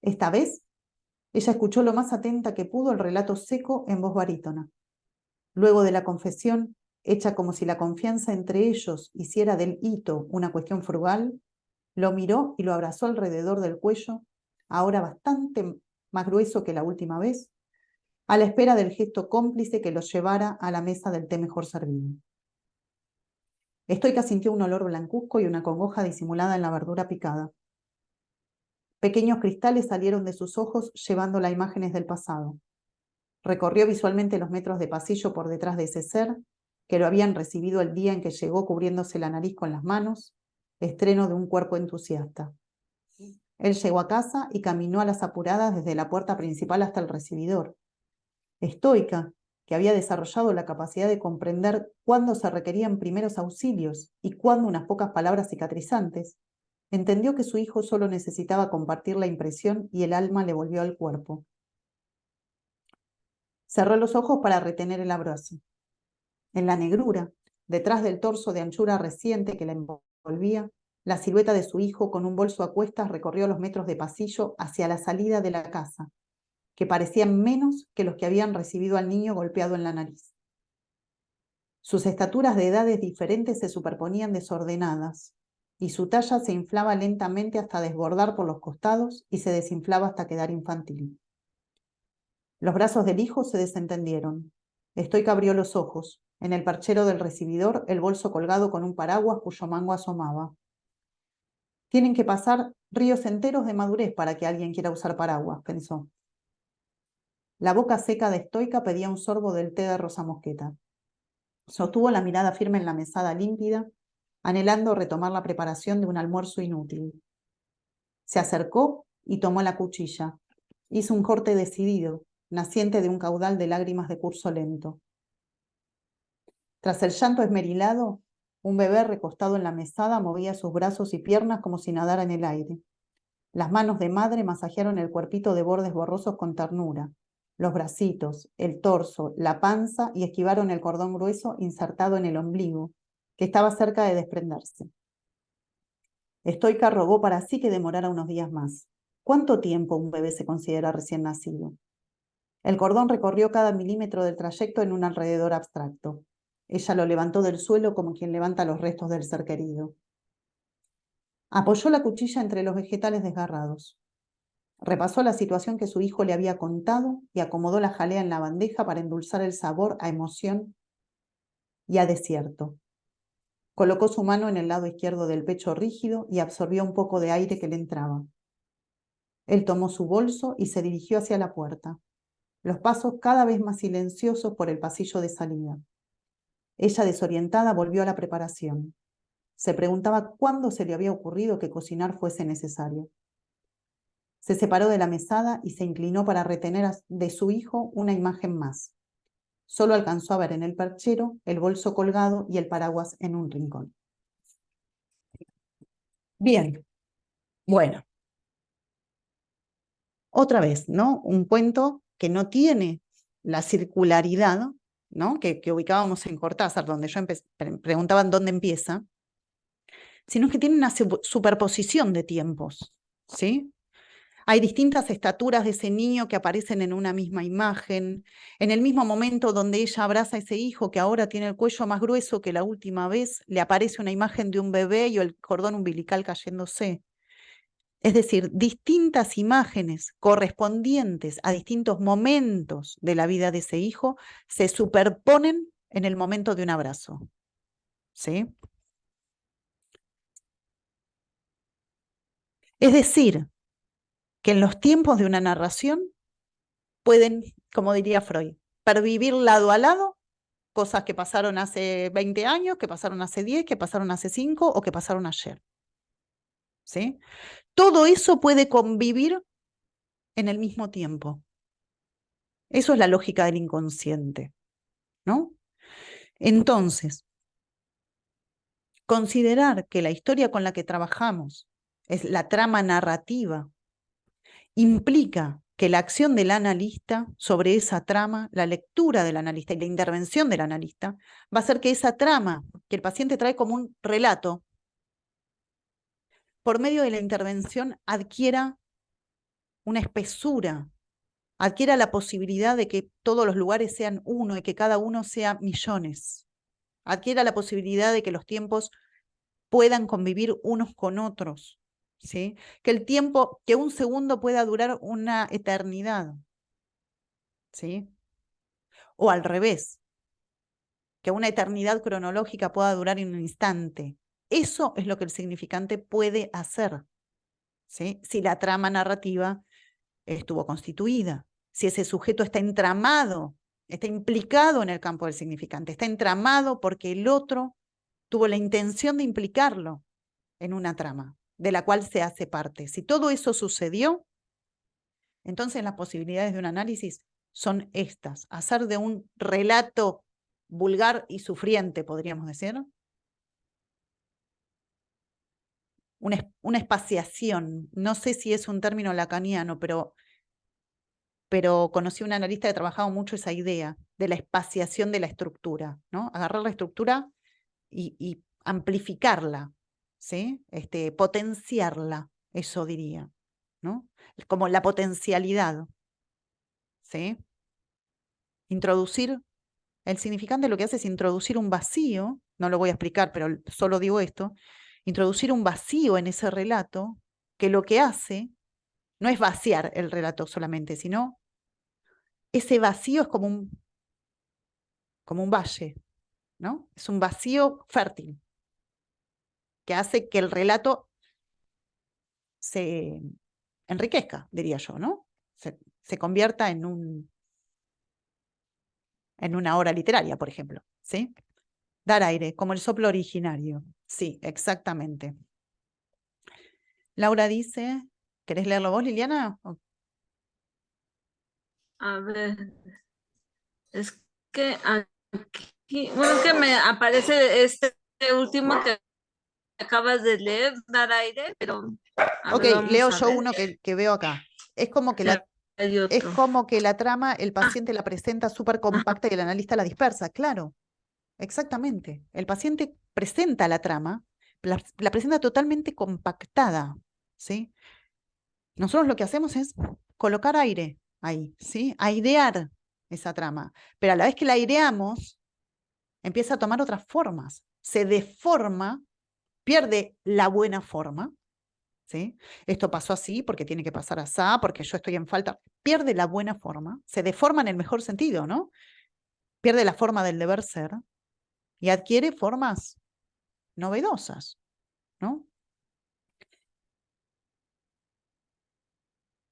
Esta vez, ella escuchó lo más atenta que pudo el relato seco en voz barítona. Luego de la confesión, hecha como si la confianza entre ellos hiciera del hito una cuestión frugal, lo miró y lo abrazó alrededor del cuello, ahora bastante más grueso que la última vez, a la espera del gesto cómplice que los llevara a la mesa del té mejor servido. Stoica sintió un olor blancuzco y una congoja disimulada en la verdura picada. Pequeños cristales salieron de sus ojos llevándola a imágenes del pasado. Recorrió visualmente los metros de pasillo por detrás de ese ser, que lo habían recibido el día en que llegó cubriéndose la nariz con las manos, estreno de un cuerpo entusiasta. Él llegó a casa y caminó a las apuradas desde la puerta principal hasta el recibidor. Stoica, que había desarrollado la capacidad de comprender cuándo se requerían primeros auxilios y cuándo unas pocas palabras cicatrizantes, entendió que su hijo solo necesitaba compartir la impresión y el alma le volvió al cuerpo. Cerró los ojos para retener el abrazo. En la negrura, detrás del torso de anchura reciente que la envolvía, la silueta de su hijo con un bolso a cuestas recorrió los metros de pasillo hacia la salida de la casa, que parecían menos que los que habían recibido al niño golpeado en la nariz. Sus estaturas de edades diferentes se superponían desordenadas, y su talla se inflaba lentamente hasta desbordar por los costados y se desinflaba hasta quedar infantil. Los brazos del hijo se desentendieron. Stoica abrió los ojos. En el perchero del recibidor, el bolso colgado con un paraguas cuyo mango asomaba. Tienen que pasar ríos enteros de madurez para que alguien quiera usar paraguas, pensó. La boca seca de Stoica pedía un sorbo del té de rosa mosqueta. Sostuvo la mirada firme en la mesada límpida, anhelando retomar la preparación de un almuerzo inútil. Se acercó y tomó la cuchilla. Hizo un corte decidido, naciente de un caudal de lágrimas de curso lento. Tras el llanto esmerilado, un bebé recostado en la mesada movía sus brazos y piernas como si nadara en el aire. Las manos de madre masajearon el cuerpito de bordes borrosos con ternura, los bracitos, el torso, la panza y esquivaron el cordón grueso insertado en el ombligo, que estaba cerca de desprenderse. Stoica rogó para sí que demorara unos días más. ¿Cuánto tiempo un bebé se considera recién nacido? El cordón recorrió cada milímetro del trayecto en un alrededor abstracto. Ella lo levantó del suelo como quien levanta los restos del ser querido. Apoyó la cuchilla entre los vegetales desgarrados. Repasó la situación que su hijo le había contado y acomodó la jalea en la bandeja para endulzar el sabor a emoción y a desierto. Colocó su mano en el lado izquierdo del pecho rígido y absorbió un poco de aire que le entraba. Él tomó su bolso y se dirigió hacia la puerta, los pasos cada vez más silenciosos por el pasillo de salida. Ella, desorientada, volvió a la preparación. Se preguntaba cuándo se le había ocurrido que cocinar fuese necesario. Se separó de la mesada y se inclinó para retener de su hijo una imagen más. Solo alcanzó a ver en el perchero el bolso colgado y el paraguas en un rincón. Bien, bueno. Otra vez, ¿no? Un cuento que no tiene la circularidad, ¿no? que ubicábamos en Cortázar, donde yo preguntaban dónde empieza, sino que tiene una superposición de tiempos, ¿sí? Hay distintas estaturas de ese niño que aparecen en una misma imagen, en el mismo momento donde ella abraza a ese hijo que ahora tiene el cuello más grueso que la última vez, le aparece una imagen de un bebé y el cordón umbilical cayéndose. Es decir, distintas imágenes correspondientes a distintos momentos de la vida de ese hijo se superponen en el momento de un abrazo. ¿Sí? Es decir, que en los tiempos de una narración pueden, como diría Freud, pervivir lado a lado cosas que pasaron hace 20 años, que pasaron hace 10, que pasaron hace 5 o que pasaron ayer. ¿Sí? Todo eso puede convivir en el mismo tiempo. Eso es la lógica del inconsciente, ¿no? Entonces, considerar que la historia con la que trabajamos es la trama narrativa implica que la acción del analista sobre esa trama, la lectura del analista y la intervención del analista, va a hacer que esa trama que el paciente trae como un relato, por medio de la intervención adquiera una espesura, adquiera la posibilidad de que todos los lugares sean uno y que cada uno sea millones, adquiera la posibilidad de que los tiempos puedan convivir unos con otros, ¿sí? Que un segundo pueda durar una eternidad, ¿sí? O al revés, que una eternidad cronológica pueda durar en un instante. Eso es lo que el significante puede hacer, ¿sí? Si la trama narrativa estuvo constituida, si ese sujeto está entramado, está implicado en el campo del significante, está entramado porque el otro tuvo la intención de implicarlo en una trama, de la cual se hace parte. Si todo eso sucedió, entonces las posibilidades de un análisis son estas: hacer de un relato vulgar y sufriente, podríamos decir, una espaciación. No sé si es un término lacaniano, pero conocí a un analista que trabajaba mucho esa idea de la espaciación de la estructura, ¿no? Agarrar la estructura y amplificarla, ¿sí? Potenciarla, eso diría, ¿no? Como la potencialidad, ¿sí? Introducir, el significante lo que hace es introducir un vacío, no lo voy a explicar, pero solo digo esto, introducir un vacío en ese relato, que lo que hace no es vaciar el relato solamente, sino ese vacío es como un valle, ¿no? Es un vacío fértil que hace que el relato se enriquezca, diría yo, ¿no? Se convierta en una obra literaria, por ejemplo, ¿sí? Dar aire, como el soplo originario. Sí, exactamente. Laura dice, ¿querés leerlo vos, Liliana? A ver, es que aquí, bueno, es que me aparece este último que acabas de leer, dar aire, pero a Ok, ver, vamos leo a yo ver. uno que veo acá. Es como que Hay es otro. como que la trama, el paciente la presenta súper compacta y el analista la dispersa, claro, exactamente. El paciente presenta la trama, la presenta totalmente compactada, ¿sí? Nosotros lo que hacemos es colocar aire ahí, ¿sí? Airear esa trama, pero a la vez que la aireamos, empieza a tomar otras formas, se deforma, pierde la buena forma, ¿sí? Esto pasó así porque tiene que pasar así, porque yo estoy en falta, pierde la buena forma, se deforma en el mejor sentido, ¿no? Pierde la forma del deber ser y adquiere formas novedosas, ¿no?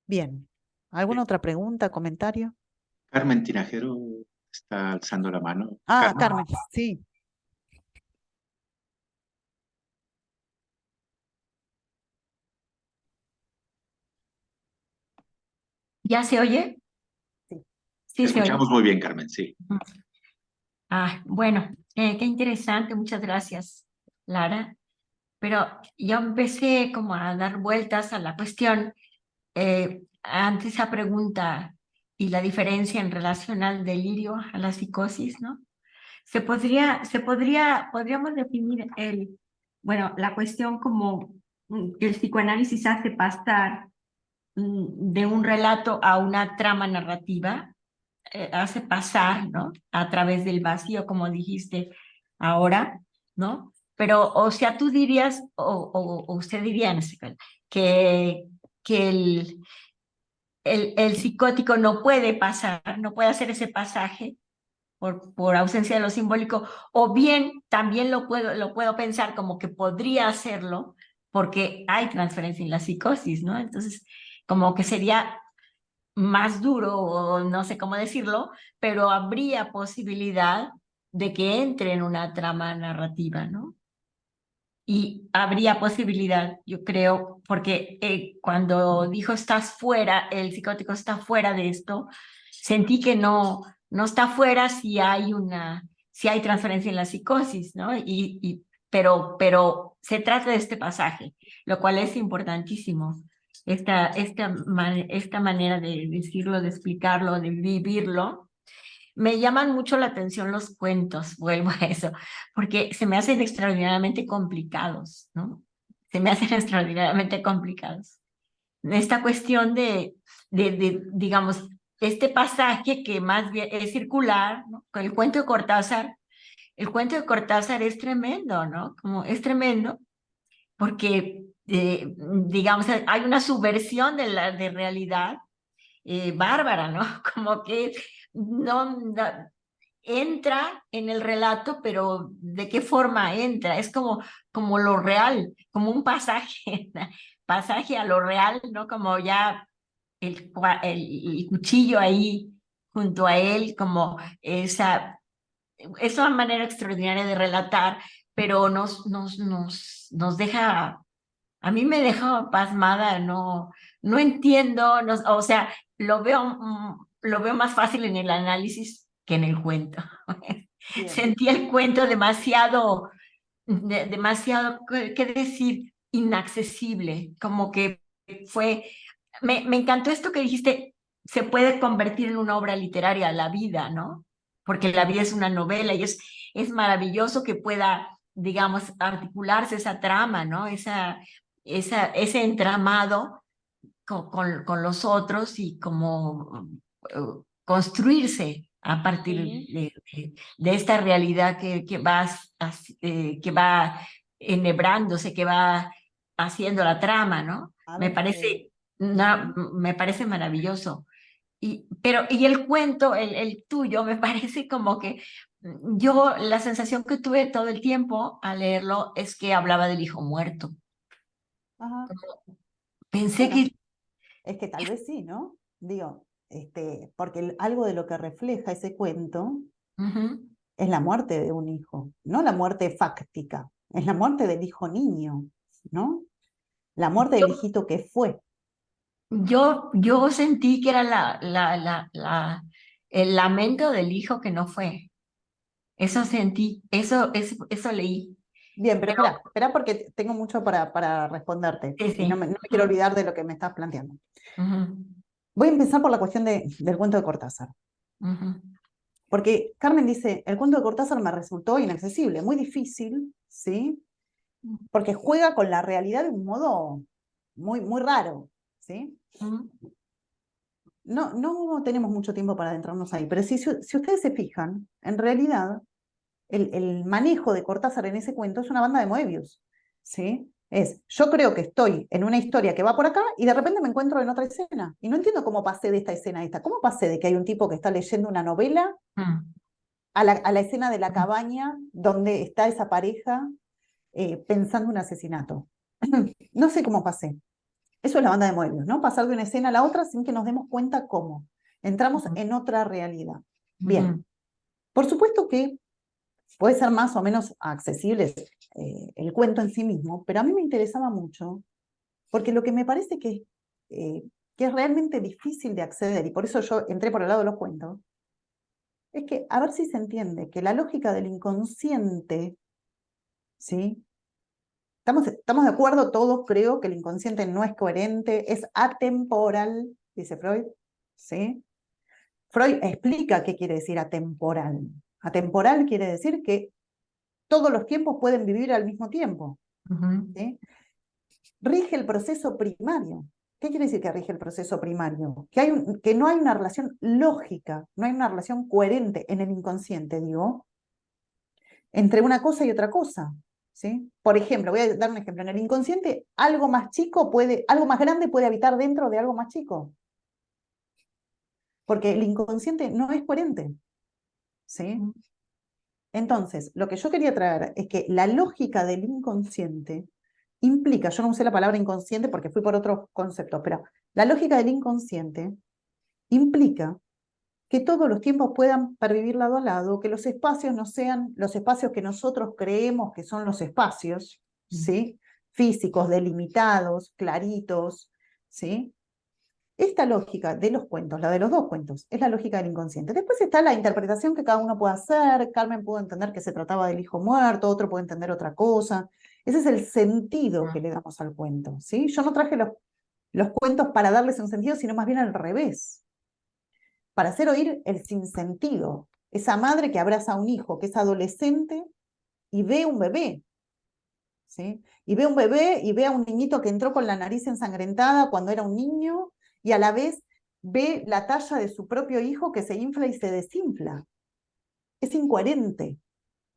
Bien, ¿alguna otra pregunta, comentario? Carmen Tinajero está alzando la mano. Ah, Carmen. Carmen, sí. ¿Ya se oye? Sí. Te Sí, se oye. escuchamos muy bien, Carmen, sí. Ah, bueno, qué interesante, muchas gracias, Lara. Pero yo empecé como a dar vueltas a la cuestión ante esa pregunta y la diferencia en relación al delirio, a la psicosis, ¿no? Podríamos definir la cuestión como que el psicoanálisis hace pasar de un relato a una trama narrativa, hace pasar, ¿no? A través del vacío, como dijiste ahora, ¿no? Pero, o sea, tú dirías, o usted diría, no sé, que, que el psicótico no puede pasar, no puede hacer ese pasaje por ausencia de lo simbólico, o bien también lo puedo pensar como que podría hacerlo porque hay transferencia en la psicosis, ¿no? Entonces, como que sería más duro, o no sé cómo decirlo, pero habría posibilidad de que entre en una trama narrativa, ¿no? Y habría posibilidad, yo creo, porque cuando dijo estás fuera, el psicótico está fuera de esto, sentí que no está fuera si hay transferencia en la psicosis, ¿no? Pero se trata de este pasaje, lo cual es importantísimo. Esta manera de decirlo, de explicarlo, de vivirlo. Me llaman mucho la atención los cuentos, vuelvo a eso, porque se me hacen extraordinariamente complicados, ¿no? Se me hacen extraordinariamente complicados. Esta cuestión digamos, este pasaje que más bien es circular, ¿no? Con el cuento de Cortázar es tremendo, ¿no? Como es tremendo porque, digamos, hay una subversión de realidad bárbara, ¿no? Como que no, entra en el relato, pero ¿de qué forma entra? Es como lo real, como un pasaje, pasaje a lo real, ¿no? Como ya el cuchillo ahí junto a él, como es una manera extraordinaria de relatar, pero nos deja, a mí me deja pasmada, no entiendo, o sea, lo veo más fácil en el análisis que en el cuento. Bien. Sentí el cuento demasiado, ¿qué decir? Inaccesible, como que me encantó esto que dijiste, se puede convertir en una obra literaria la vida, ¿no? Porque la vida es una novela y es maravilloso que pueda, digamos, articularse esa trama, ¿no? Ese entramado con los otros y como construirse a partir de esta realidad que va enhebrándose, que va haciendo la trama, ¿no? A Me ver, parece, me parece maravilloso. Y el cuento, el tuyo, me parece como que yo la sensación que tuve todo el tiempo al leerlo es que hablaba del hijo muerto. ajá. Pensé Bueno, que... es que tal vez sí, ¿no? Digo, porque algo de lo que refleja ese cuento Ujú. es la muerte de un hijo, no la muerte fáctica, es la muerte del hijo niño, ¿no? La muerte del hijito que fue. Yo sentí que era el lamento del hijo que no fue. Eso sentí, eso leí. Bien, pero Pero espera porque tengo mucho para responderte sí, y no sí. me quiero olvidar de lo que me estás planteando. Ujú, Voy a empezar por la cuestión del cuento de Cortázar, ujú, porque Carmen dice, el cuento de Cortázar me resultó inaccesible, muy difícil, ¿sí? Porque juega con la realidad de un modo muy, muy raro, ¿sí? ujú, No tenemos mucho tiempo para adentrarnos ahí, pero si ustedes se fijan, en realidad el manejo de Cortázar en ese cuento es una banda de Moebius, ¿sí? Yo creo que estoy en una historia que va por acá y de repente me encuentro en otra escena. Y no entiendo cómo pasé de esta escena a esta. ¿Cómo pasé de que hay un tipo que está leyendo una novela ujú. a la escena de la cabaña donde está esa pareja pensando un asesinato? No sé cómo pasé. Eso es la banda de Moebius, ¿no? Pasar de una escena a la otra sin que nos demos cuenta cómo. Entramos en otra realidad. Bien, por supuesto que puede ser más o menos accesible el cuento en sí mismo, pero a mí me interesaba mucho, porque lo que me parece que es realmente difícil de acceder, y por eso yo entré por el lado de los cuentos, es que a ver si se entiende que la lógica del inconsciente, ¿sí? Estamos de acuerdo todos, creo, que el inconsciente no es coherente, es atemporal, dice Freud, ¿sí? Freud explica qué quiere decir atemporal. Atemporal quiere decir que todos los tiempos pueden vivir al mismo tiempo, ¿sí? Rige el proceso primario. ¿Qué quiere decir que rige el proceso primario? Que no hay una relación lógica, no hay una relación coherente en el inconsciente, digo, entre una cosa y otra cosa, ¿sí? Por ejemplo, voy a dar un ejemplo. En el inconsciente, algo más grande puede habitar dentro de algo más chico, porque el inconsciente no es coherente, ¿sí? Entonces, lo que yo quería traer es que la lógica del inconsciente implica, yo no usé la palabra inconsciente porque fui por otros conceptos, pero la lógica del inconsciente implica que todos los tiempos puedan pervivir lado a lado, que los espacios no sean los espacios que nosotros creemos que son los espacios, ¿sí? Físicos, delimitados, claritos, ¿sí? Esta lógica de los cuentos, la de los dos cuentos, es la lógica del inconsciente. Después está la interpretación que cada uno puede hacer. Carmen pudo entender que se trataba del hijo muerto, otro puede entender otra cosa. Ese es el sentido que le damos al cuento, ¿sí? Yo no traje los cuentos para darles un sentido, sino más bien al revés, para hacer oír el sinsentido. Esa madre que abraza a un hijo que es adolescente y ve un bebé, ¿sí? Y ve un bebé y ve a un niñito que entró con la nariz ensangrentada cuando era un niño y a la vez ve la talla de su propio hijo que se infla y se desinfla. Es incoherente,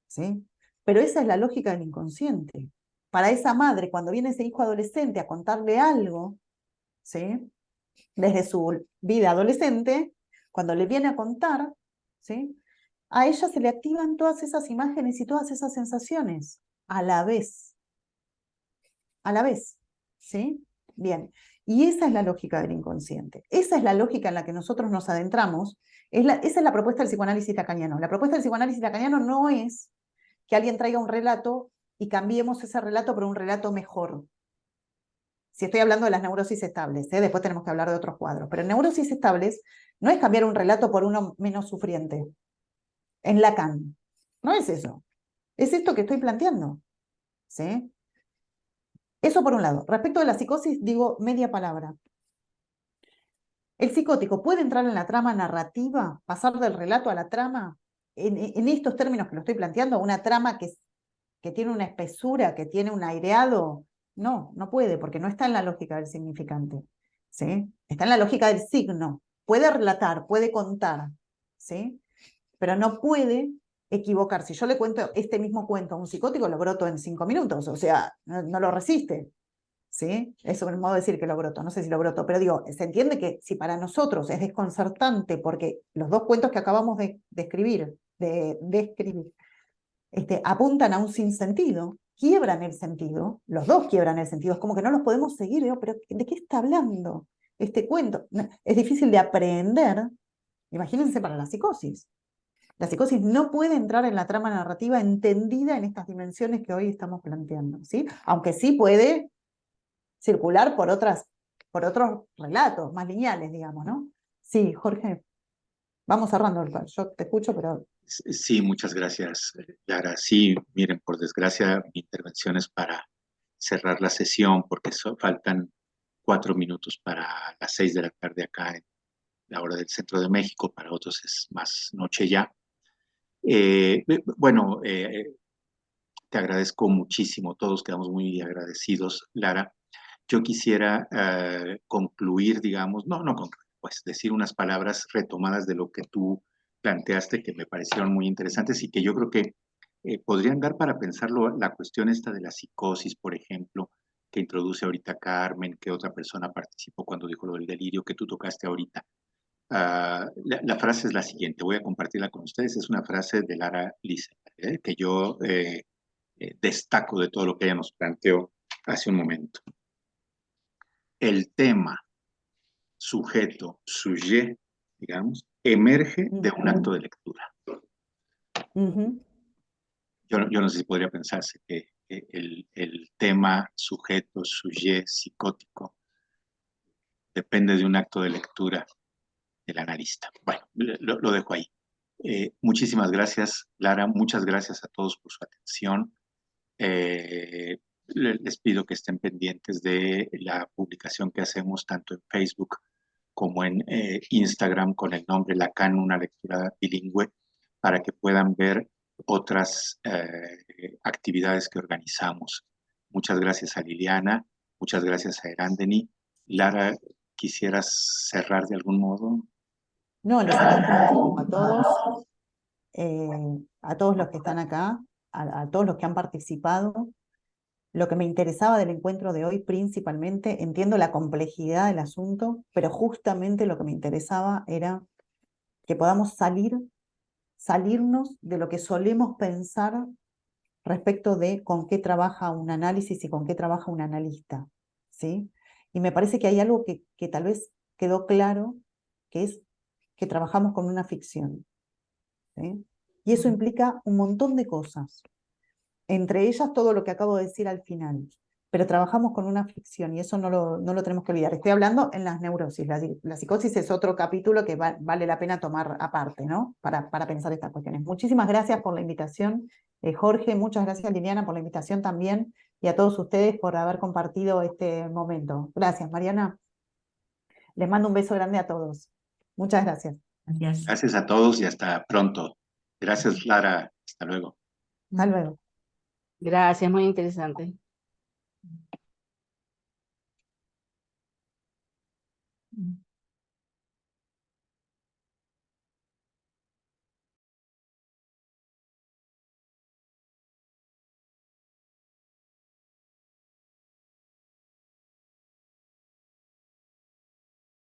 ¿sí? Pero esa es la lógica del inconsciente. Para esa madre, cuando viene ese hijo adolescente a contarle algo, ¿sí? Desde su vida adolescente, cuando le viene a contar, ¿sí? a ella se le activan todas esas imágenes y todas esas sensaciones a la vez. A la vez, ¿sí? Bien, y esa es la lógica del inconsciente. Esa es la lógica en la que nosotros nos adentramos. Esa es la propuesta del psicoanálisis lacaniano. La propuesta del psicoanálisis lacaniano no es que alguien traiga un relato y cambiemos ese relato por un relato mejor. Si estoy hablando de las neurosis estables, después tenemos que hablar de otros cuadros, pero en neurosis estables no es cambiar un relato por uno menos sufriente. En Lacan, no es eso. Es esto que estoy planteando, ¿sí? Eso por un lado. Respecto de la psicosis, digo media palabra. ¿El psicótico puede entrar en la trama narrativa, pasar del relato a la trama? En estos términos que lo estoy planteando, una trama que tiene una espesura, que tiene un aireado. No, no puede, porque no está en la lógica del significante, ¿sí? Está en la lógica del signo. Puede relatar, puede contar, ¿sí? Pero no puede equivocar. Si yo le cuento este mismo cuento a un psicótico, lo broto en 5 minutos, o sea, no lo resiste, ¿sí? Eso es un modo de decir que lo broto, no sé si lo broto, pero digo, se entiende que si para nosotros es desconcertante, porque los dos cuentos que acabamos de describir, apuntan a un sinsentido, quiebran el sentido, los dos quiebran el sentido, es como que no los podemos seguir, digo, pero ¿de qué está hablando este cuento? Es difícil de aprender, imagínense para la psicosis. La psicosis no puede entrar en la trama narrativa entendida en estas dimensiones que hoy estamos planteando, ¿sí? Aunque sí puede circular por otros relatos más lineales, digamos, ¿no? Sí, Jorge, vamos cerrando, yo te escucho, pero... Sí, muchas gracias, Lara. Sí, miren, por desgracia, mi intervención es para cerrar la sesión porque faltan 4 minutos para las 6 de la tarde acá en la hora del centro de México, para otros es más noche ya. Bueno, te agradezco muchísimo, todos quedamos muy agradecidos, Lara. Yo quisiera concluir, digamos, no concluir, pues decir unas palabras retomadas de lo que tú planteaste que me parecieron muy interesantes y que yo creo que podrían dar para pensarlo la cuestión esta de la psicosis, por ejemplo, que introduce ahorita Carmen, que otra persona participó cuando dijo lo del delirio, que tú tocaste ahorita. La frase es la siguiente, voy a compartirla con ustedes, es una frase de Lara Lisenberg, que yo destaco de todo lo que ella nos planteó hace un momento. El tema, sujeto, sujet, digamos, emerge de un acto de lectura. Yo no sé si podría pensarse que el tema, sujeto, sujet, psicótico, depende de un acto de lectura del analista. Bueno, lo dejo ahí. Muchísimas gracias, Lara. Muchas gracias a todos por su atención. Les pido que estén pendientes de la publicación que hacemos tanto en Facebook como en Instagram con el nombre Lacan, una lectura bilingüe, para que puedan ver otras actividades que organizamos. Muchas gracias a Liliana, muchas gracias a Erandeni. Lara, ¿quisieras cerrar de algún modo? No, les agradezco a todos los que están acá, a todos los que han participado. Lo que me interesaba del encuentro de hoy principalmente, entiendo la complejidad del asunto, pero justamente lo que me interesaba era que podamos salirnos de lo que solemos pensar respecto de con qué trabaja un análisis y con qué trabaja un analista, ¿sí? Y me parece que hay algo que tal vez quedó claro, que es que trabajamos con una ficción, ¿sí? Y eso implica un montón de cosas, entre ellas todo lo que acabo de decir al final, pero trabajamos con una ficción y eso no lo tenemos que olvidar. Estoy hablando en las neurosis, la psicosis es otro capítulo que vale la pena tomar aparte, ¿no? Para pensar estas cuestiones. Muchísimas gracias por la invitación, Jorge, muchas gracias Liliana por la invitación también y a todos ustedes por haber compartido este momento. Gracias, Mariana. Les mando un beso grande a todos. Muchas gracias. Gracias. Gracias a todos y hasta pronto. Gracias, Lara. Hasta luego. Hasta luego. Gracias, muy interesante.